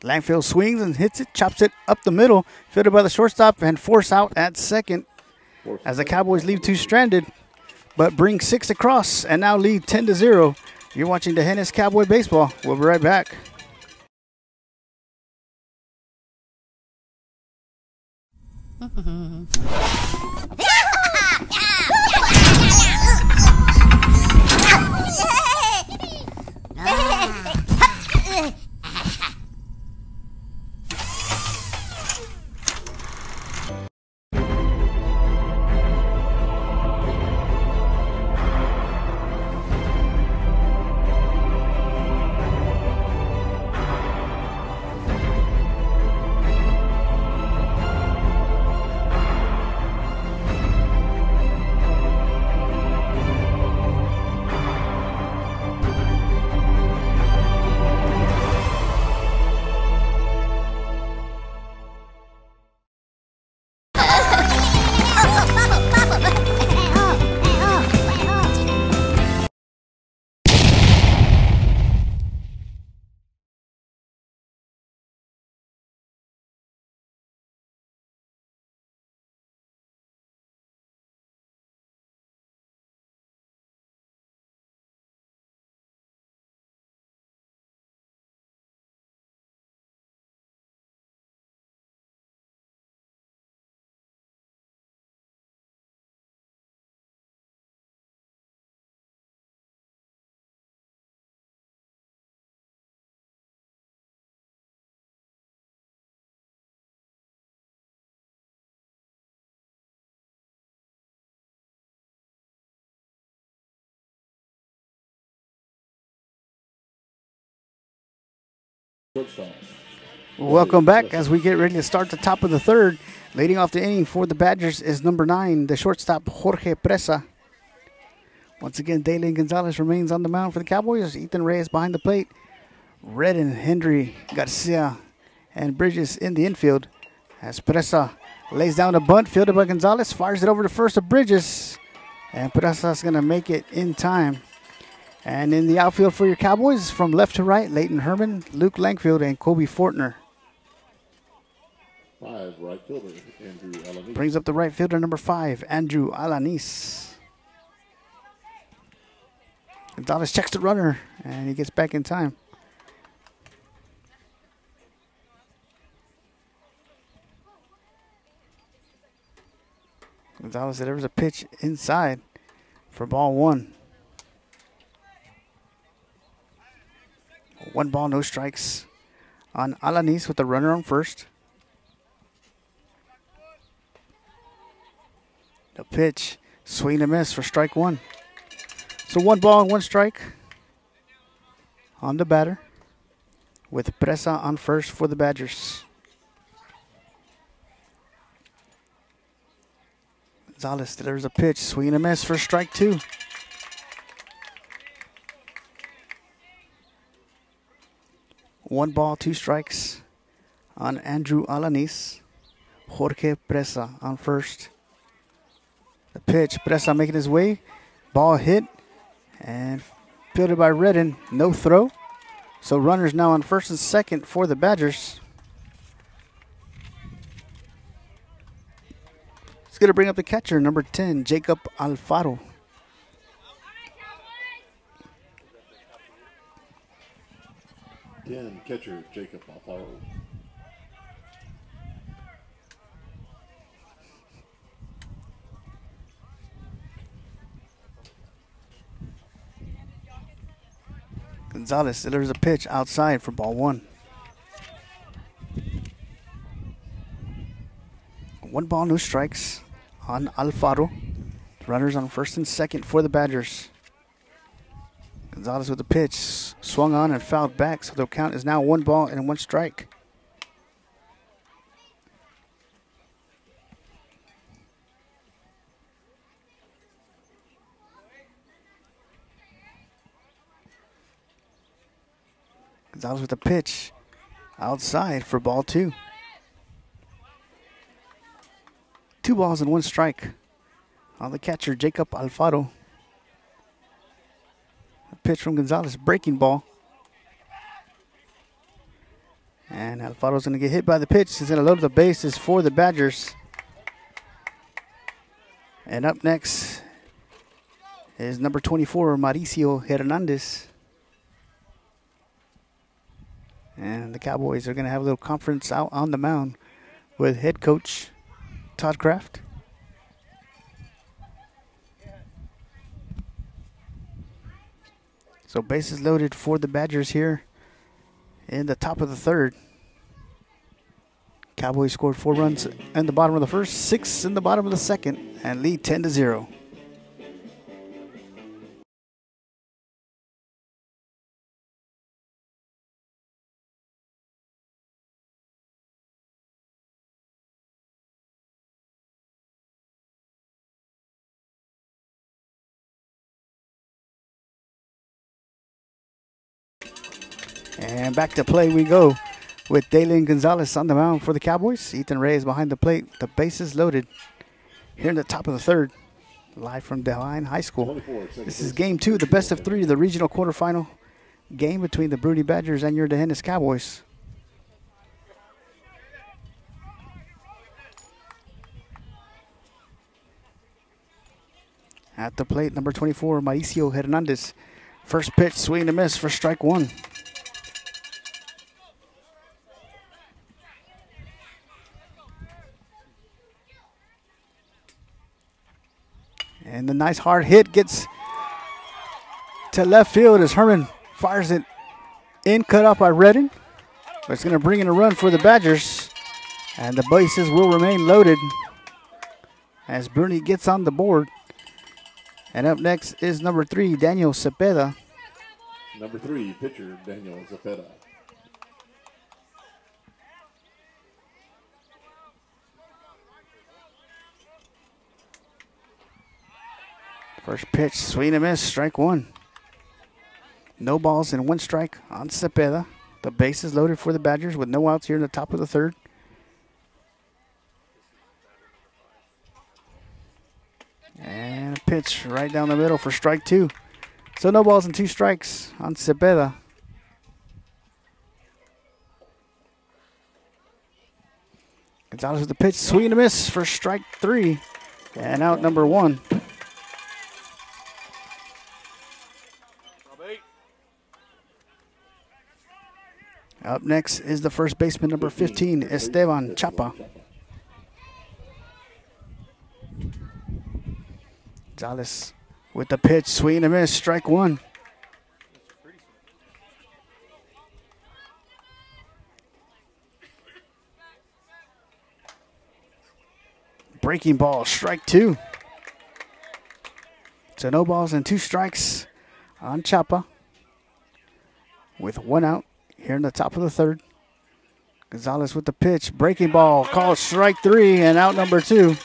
Langfield swings and hits it, chops it up the middle, fielded by the shortstop, and force out at second as the Cowboys leave 2 stranded, but bring 6 across and now lead 10-0. You're watching D'Hanis Cowboy Baseball. We'll be right back. Shortstop, Welcome back as we get ready to start the top of the third. Leading off the inning for the Badgers is number 9, the shortstop Jorge Presa. Once again, Dalen Gonzalez remains on the mound for the Cowboys. Ethan Reyes behind the plate. Redden, Hendry, Garcia, and Bridges in the infield. As Presa lays down a bunt, fielded by Gonzalez, fires it over to first of Bridges. And Presa's going to make it in time. And in the outfield for your Cowboys, from left to right, Leighton Herman, Luke Langfield, and Kobe Fortner. 5, right fielder, Andrew Alanis. Brings up the right fielder, number 5, Andrew Alanis. Gonzalez checks the runner, and he gets back in time. Gonzalez said there was a pitch inside for ball 1. 1 ball, no strikes on Alanis with the runner on first. The pitch, swing and miss for strike 1. So 1 ball and 1 strike on the batter with Presa on first for the Badgers. Gonzalez delivers a pitch, swing and a miss for strike 2. One ball, 2 strikes on Andrew Alanis. Jorge Presa on first. The pitch, Presa making his way. Ball hit and fielded by Redden. No throw. So runners now on first and second for the Badgers. It's going to bring up the catcher, number 10, Jacob Alfaro. Catcher Jacob Alfaro. Gonzalez delivers a pitch outside for ball 1. 1 ball, no strikes on Alfaro. Runners on first and second for the Badgers. Gonzalez with the pitch, swung on and fouled back, so the count is now 1 ball and 1 strike. Gonzalez with the pitch, outside for ball 2. 2 balls and 1 strike on the catcher, Jacob Alfaro. A pitch from Gonzalez, breaking ball. And Alfaro's going to get hit by the pitch. He's going to load the bases for the Badgers. And up next is number 24, Mauricio Hernandez. And the Cowboys are going to have a little conference out on the mound with head coach Todd Kraft. So bases loaded for the Badgers here in the top of the third. Cowboys scored 4 runs in the bottom of the first, 6 in the bottom of the second, and lead 10-0. And back to play we go with Dalen Gonzalez on the mound for the Cowboys. Ethan Reyes behind the plate. The bases loaded here in the top of the third. Live from Delline High School. This is game 2, the best of 3 of the regional quarterfinal game between the Bruni Badgers and your D'Hanis Cowboys. At the plate, number 24, Mauricio Hernandez. First pitch, swing and a miss for strike 1. And the nice hard hit gets to left field as Herman fires it in, cut off by Redding. But it's going to bring in a run for the Badgers. And the bases will remain loaded as Bruni gets on the board. And up next is number 3, Daniel Cepeda. Number 3, pitcher Daniel Cepeda. First pitch, swing and miss, strike one. No balls and one strike on Cepeda. The base is loaded for the Badgers with no outs here in the top of the third. And a pitch right down the middle for strike two. So no balls and two strikes on Cepeda. Gonzalez with the pitch, swing and a miss for strike three. And out number one. Up next is the first baseman, number 15, Esteban Chapa. Gonzalez with the pitch, swing and a miss, strike one. Breaking ball, strike two. So no balls and two strikes on Chapa with one out here in the top of the third. Gonzalez with the pitch, breaking ball, called strike three, and out number two.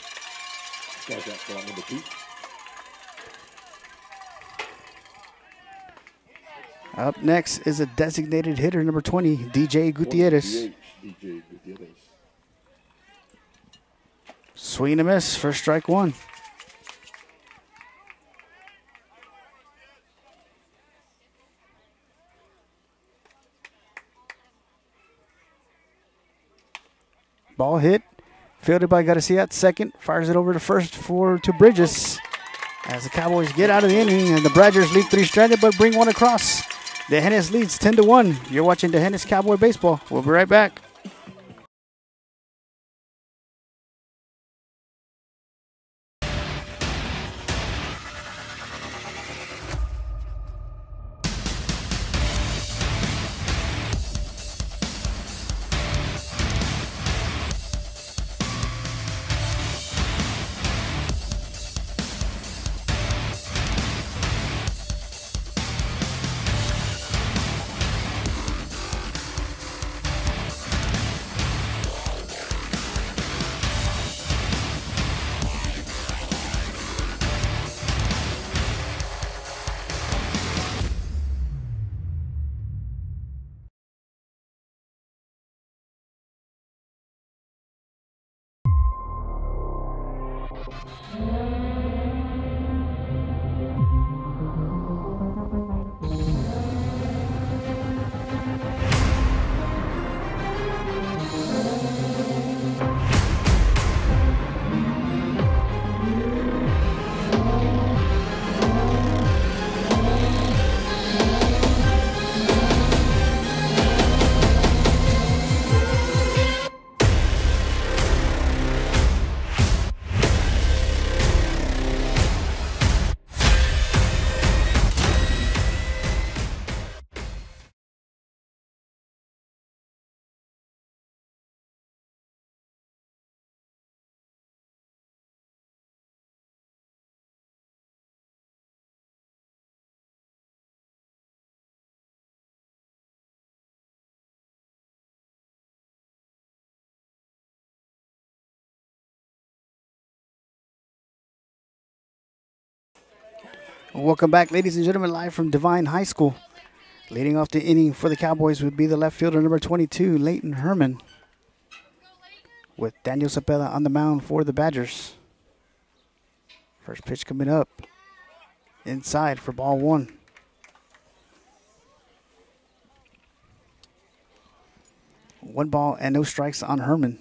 Up next is a designated hitter, number 20, DJ Gutierrez. Swing and a miss for strike one. Ball hit, fielded by Garcia at second, fires it over to first to Bridges. As the Cowboys get out of the inning and the Badgers leave three stranded but bring one across. D'Hanis leads 10-1. You're watching D'Hanis Cowboy Baseball. We'll be right back. Welcome back, ladies and gentlemen, live from Divine High School. Leading off the inning for the Cowboys would be the left fielder, number 22, Leighton Herman, with Daniel Cepeda on the mound for the Badgers. First pitch coming up inside for ball one. One ball and no strikes on Herman.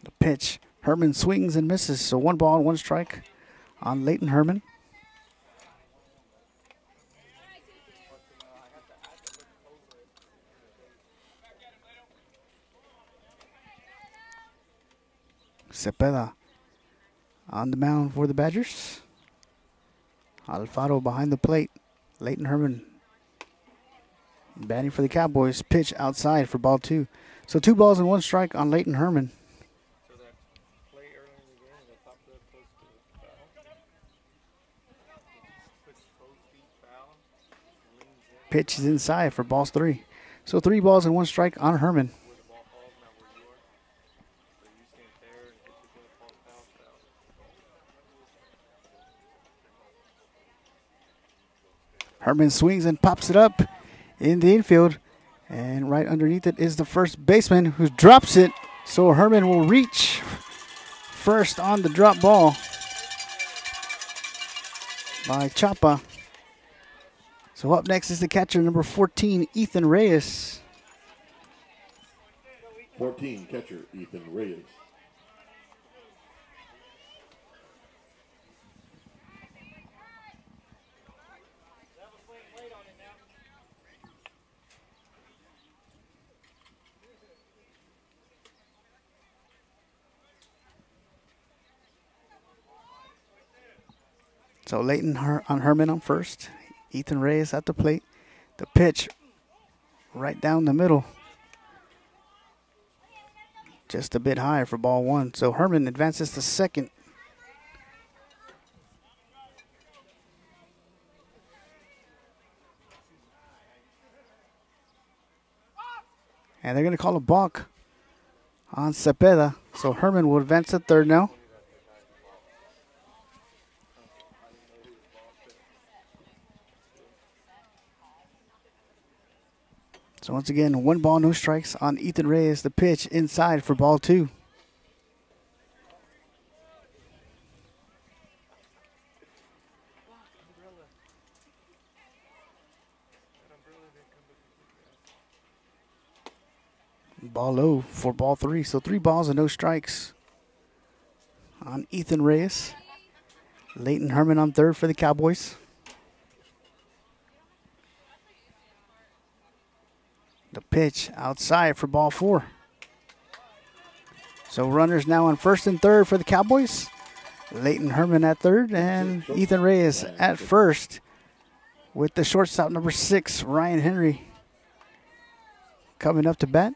The pitch, Herman swings and misses, so one ball and one strike on Leighton Herman. Cepeda on the mound for the Badgers. Alfaro behind the plate. Leighton Herman batting for the Cowboys. Pitch outside for ball two. So 2 balls and 1 strike on Leighton Herman. Pitch is inside for balls 3. So 3 balls and 1 strike on Herman. Herman swings and pops it up in the infield. And right underneath it is the first baseman who drops it. So Herman will reach first on the drop ball by Chapa. So up next is the catcher, number 14, Ethan Reyes. 14, catcher Ethan Reyes. So Leighton on Herman on first. Ethan Reyes at the plate. The pitch right down the middle. Just a bit high for ball one. So Herman advances to second. And they're going to call a balk on Cepeda. So Herman will advance to third now. So once again, 1 ball, no strikes on Ethan Reyes. The pitch inside for ball two. Ball low for ball three. So 3 balls and no strikes on Ethan Reyes. Leighton Herman on third for the Cowboys. The pitch outside for ball 4. So runners now on first and third for the Cowboys. Leighton Herman at third and Ethan Reyes at first with the shortstop number 6, Ryan Henry, coming up to bat.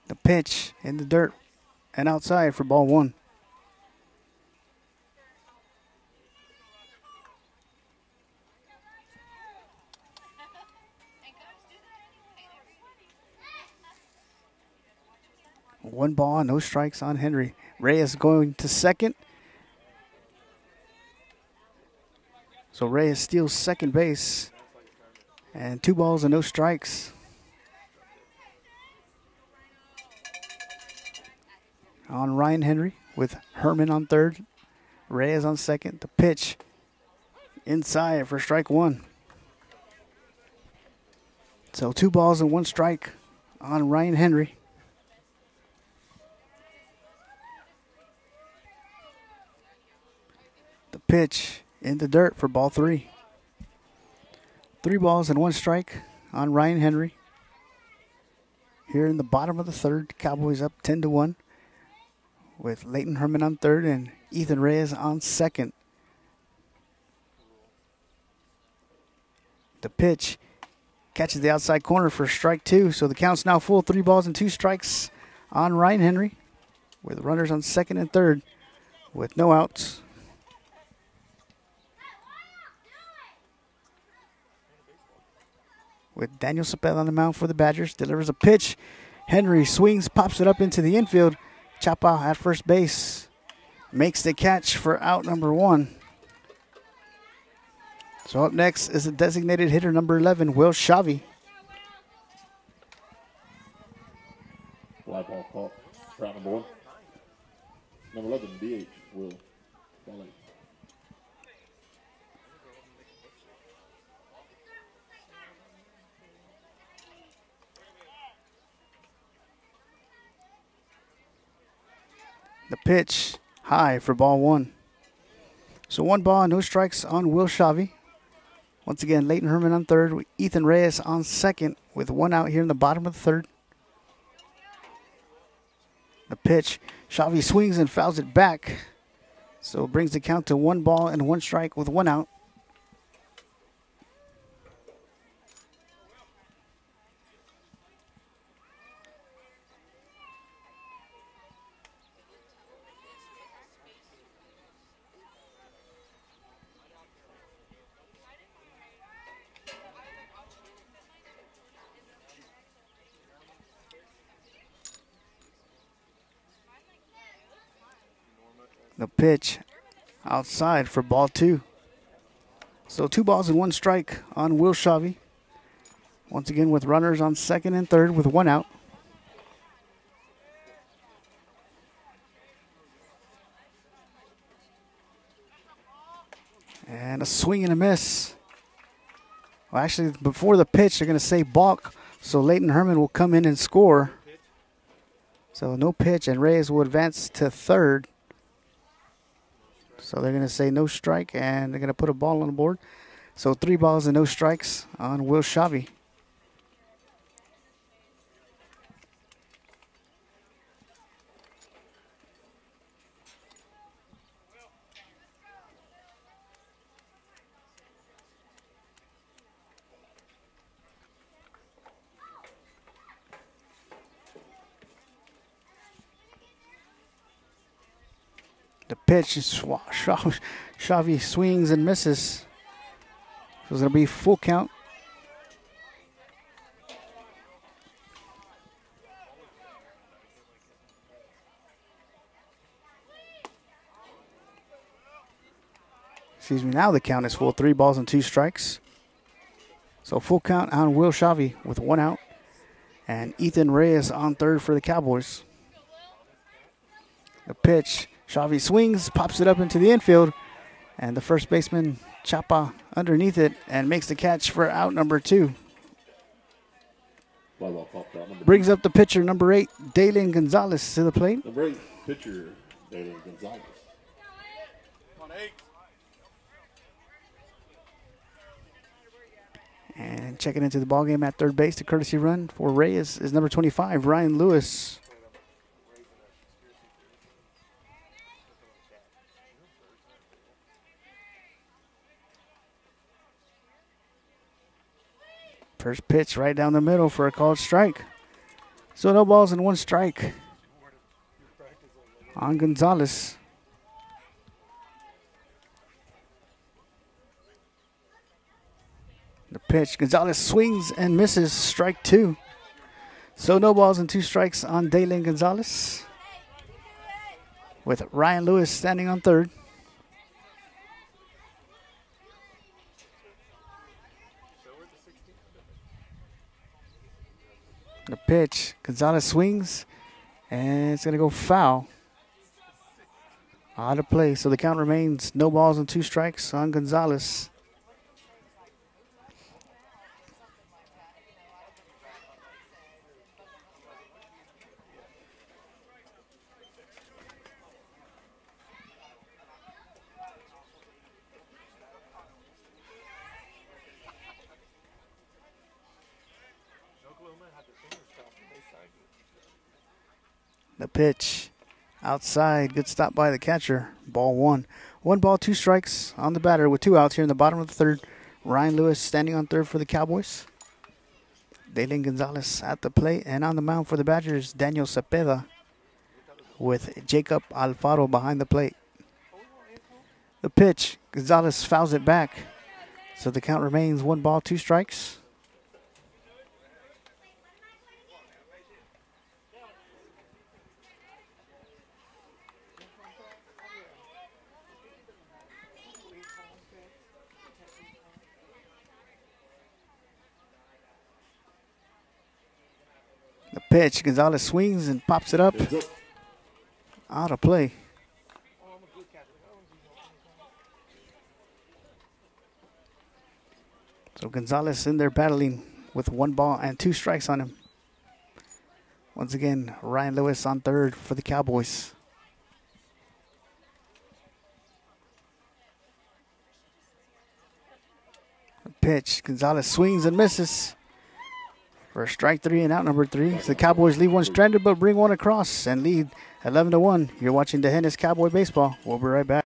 The pitch in the dirt and outside for ball 1. One ball, no strikes on Henry. Reyes going to second. So Reyes steals second base. And 2 balls and no strikes. On Ryan Henry with Herman on third. Reyes on second. The pitch inside for strike 1. So 2 balls and 1 strike on Ryan Henry. The pitch in the dirt for ball 3. 3 balls and 1 strike on Ryan Henry. Here in the bottom of the third, Cowboys up 10-1 with Leighton Herman on third and Ethan Reyes on second. The pitch catches the outside corner for strike 2. So the count's now full, 3 balls and 2 strikes on Ryan Henry with runners on second and third with no outs. With Daniel Cepeda on the mound for the Badgers. Delivers a pitch. Henry swings, pops it up into the infield. Chapa at first base. Makes the catch for out number 1. So up next is the designated hitter number 11, Will Shavi. Fly ball caught. Round number 1. Number 11, DH, Will Shavi. The pitch high for ball 1. So 1 ball, no strikes on Will Shavi. Once again, Leighton Herman on third, with Ethan Reyes on second with 1 out here in the bottom of the third. The pitch, Shavi swings and fouls it back. So it brings the count to 1 ball and 1 strike with 1 out. The pitch outside for ball 2. So 2 balls and 1 strike on Will Shavy. Once again with runners on second and third with 1 out. And a swing and a miss. Well, actually, before the pitch, they're going to say balk. So Leighton Herman will come in and score. So no pitch, and Reyes will advance to third. So they're going to say no strike, and they're going to put a ball on the board. So 3 balls and no strikes on Will Shavy. The pitch is Shavy swings and misses. So it's going to be full count. Excuse me, now the count is full. 3 balls and 2 strikes. So full count on Will Shavy with 1 out. And Ethan Reyes on third for the Cowboys. The pitch. Shavy swings, pops it up into the infield, and the first baseman, Chapa, underneath it and makes the catch for out number 2. Brings up the pitcher, number 8, Dalen Gonzalez, to the plate. Number 8, pitcher, Dalen Gonzalez. And checking into the ballgame at third base, the courtesy run for Reyes is number 25, Ryan Lewis. First pitch right down the middle for a called strike. So no balls and 1 strike on Gonzalez. The pitch, Gonzalez swings and misses, strike 2. So no balls and 2 strikes on Dalen Gonzalez, with Ryan Lewis standing on third. The pitch, Gonzalez swings, and it's going to go foul. Out of play, so the count remains no balls and 2 strikes on Gonzalez. The pitch outside, good stop by the catcher. Ball 1. 1 ball, 2 strikes on the batter with 2 outs here in the bottom of the third. Ryan Lewis standing on third for the Cowboys. Dalen Gonzalez at the plate, and on the mound for the Badgers, Daniel Cepeda with Jacob Alfaro behind the plate. The pitch, Gonzalez fouls it back, so the count remains 1 ball, 2 strikes. The pitch, Gonzalez swings and pops it up. Out of play. So Gonzalez in there battling with 1 ball and 2 strikes on him. Once again, Ryan Lewis on third for the Cowboys. The pitch, Gonzalez swings and misses. For strike 3 and out number 3. So the Cowboys leave 1 stranded but bring 1 across and lead 11-1. You're watching D'Hanis Cowboy Baseball. We'll be right back.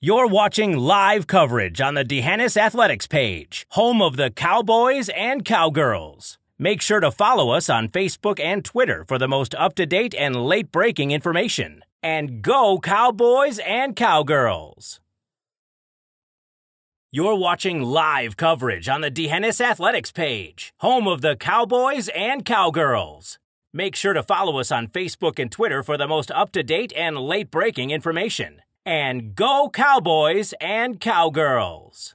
You're watching live coverage on the D'Hanis Athletics page, home of the Cowboys and Cowgirls. Make sure to follow us on Facebook and Twitter for the most up-to-date and late-breaking information. And go Cowboys and Cowgirls! You're watching live coverage on the D'Hanis Athletics page, home of the Cowboys and Cowgirls. Make sure to follow us on Facebook and Twitter for the most up-to-date and late-breaking information. And go Cowboys and Cowgirls!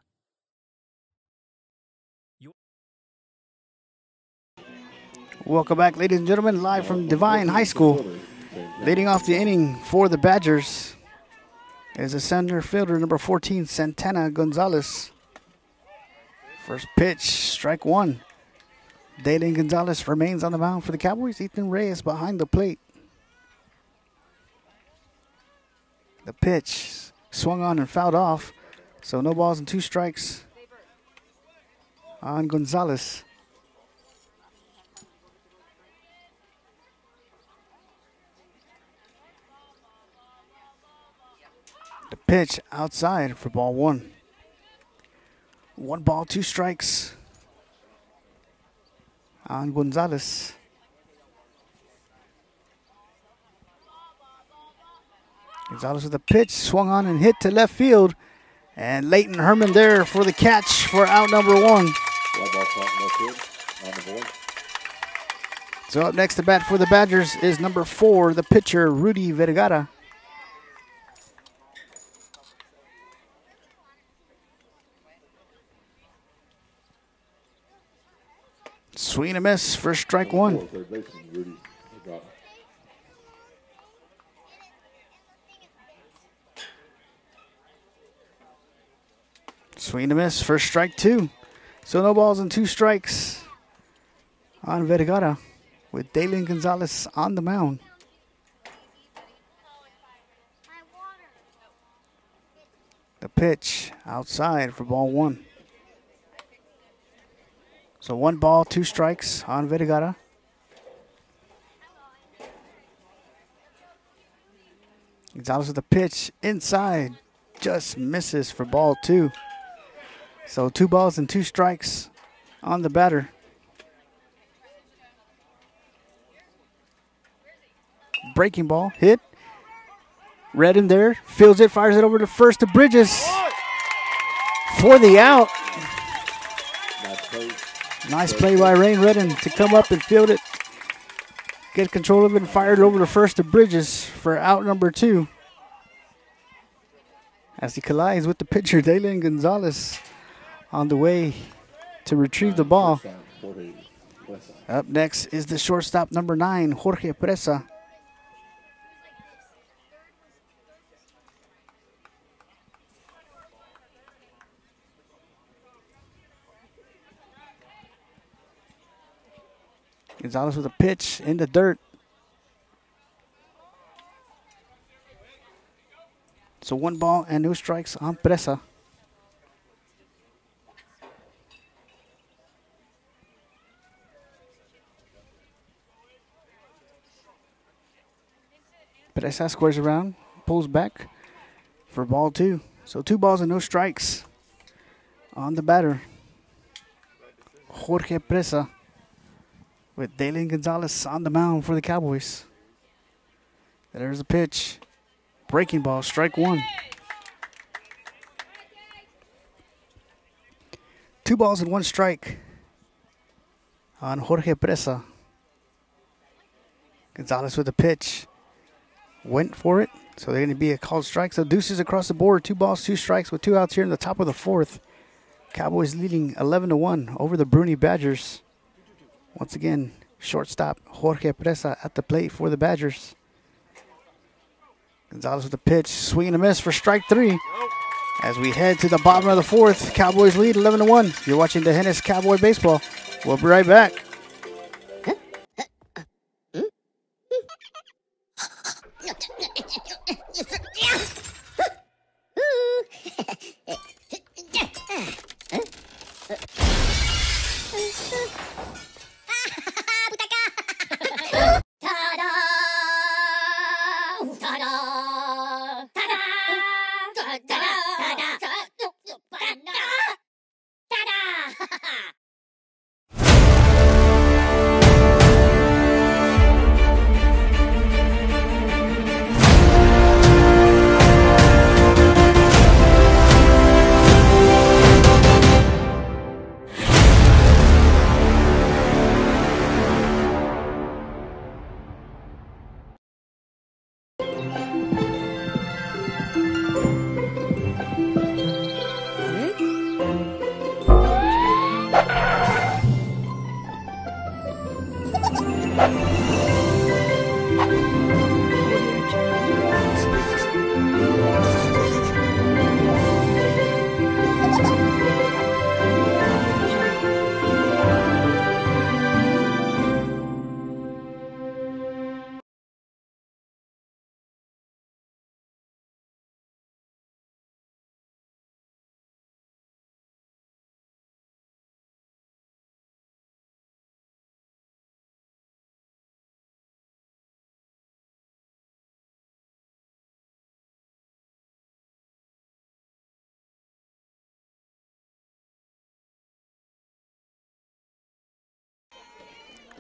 Welcome back, ladies and gentlemen, live from Divine High School. Leading off the inning for the Badgers is the center fielder, number 14, Santana Gonzalez. First pitch, strike one. Dalen Gonzalez remains on the mound for the Cowboys. Ethan Reyes behind the plate. The pitch swung on and fouled off, so no balls and 2 strikes on Gonzalez. The pitch outside for ball 1. 1 ball, 2 strikes on Gonzalez. Gonzalez with a pitch, swung on and hit to left field. And Leighton Herman there for the catch for out number 1. So up next to bat for the Badgers is number 4, the pitcher, Rudy Vergara. Swing and a miss for strike 1. Swing and a miss for strike 2. So no balls and 2 strikes on Vergara with Dalen Gonzalez on the mound. The pitch outside for ball 1. So 1 ball, 2 strikes on Vergara. Gonzalez with the pitch inside, just misses for ball 2. So 2 balls and 2 strikes on the batter. Breaking ball, hit. Redden there, fields it, fires it over to first to Bridges for the out. Nice play by Rain Redden to come up and field it. Get control of it and fire it over to first to Bridges for out number 2. As he collides with the pitcher, Dalen Gonzalez, on the way to retrieve the ball. Up next is the shortstop, number 9, Jorge Presa. Gonzalez with a pitch in the dirt. So 1 ball and no strikes on Presa. Presa squares around, pulls back for ball 2. So 2 balls and no strikes on the batter, Jorge Presa, with Dalen Gonzalez on the mound for the Cowboys. There's a pitch. Breaking ball, strike 1. 2 balls and 1 strike on Jorge Presa. Gonzalez with a pitch. Went for it, so they're going to be a called strike. So deuces across the board. 2 balls, 2 strikes with 2 outs here in the top of the 4th. Cowboys leading 11-1 over the Bruni Badgers. Once again, shortstop Jorge Presa at the plate for the Badgers. Gonzalez with a pitch, swing and a miss for strike 3. As we head to the bottom of the 4th, Cowboys lead 11-1. You're watching D'Hanis Cowboy Baseball. We'll be right back.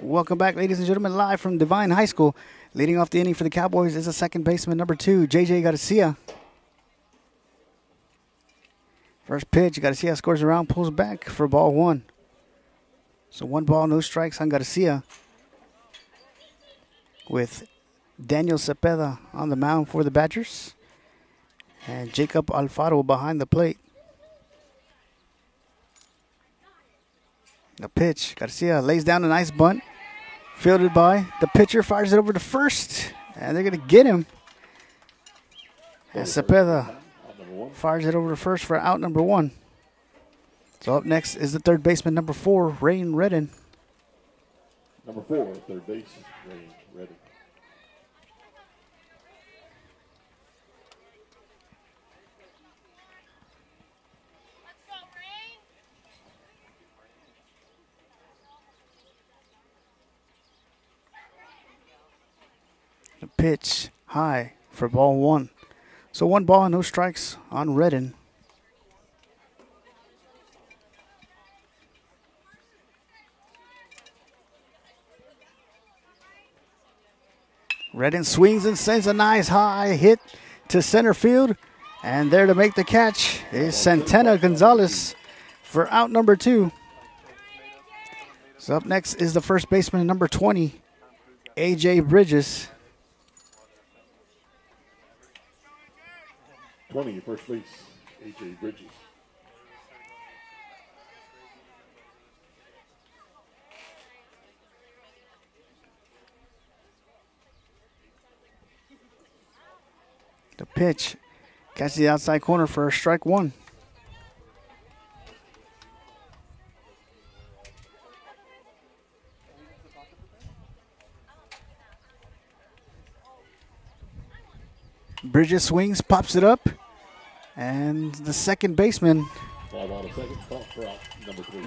Welcome back, ladies and gentlemen, live from Divine High School. Leading off the inning for the Cowboys is the second baseman, number 2, J.J. Garcia. First pitch, Garcia scores around, pulls back for ball 1. So 1 ball, no strikes on Garcia, with Daniel Cepeda on the mound for the Badgers and Jacob Alfaro behind the plate. The pitch, Garcia lays down a nice bunt, fielded by the pitcher, fires it over to first, and they're going to get him. And Cepeda fires it over to first for out number 1. So up next is the third baseman, number 4, Rain Redden. Number 4, third base, Rain Redden. The pitch high for ball 1. So 1 ball, no strikes on Redden. Redden swings and sends a nice high hit to center field. And there to make the catch is Santana Gonzalez for out number 2. So up next is the first baseman, number 20, A.J. Bridges. 20, first base, A.J. Bridges. The pitch catches the outside corner for strike 1. Bridges swings, pops it up, and the second baseman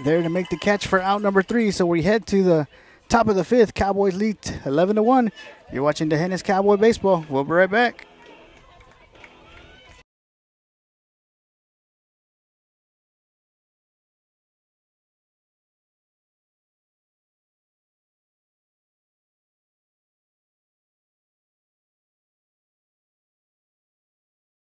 there to make the catch for out number 3. So we head to the top of the 5th. Cowboys lead 11-1. You're watching D'Hanis Cowboy Baseball. We'll be right back.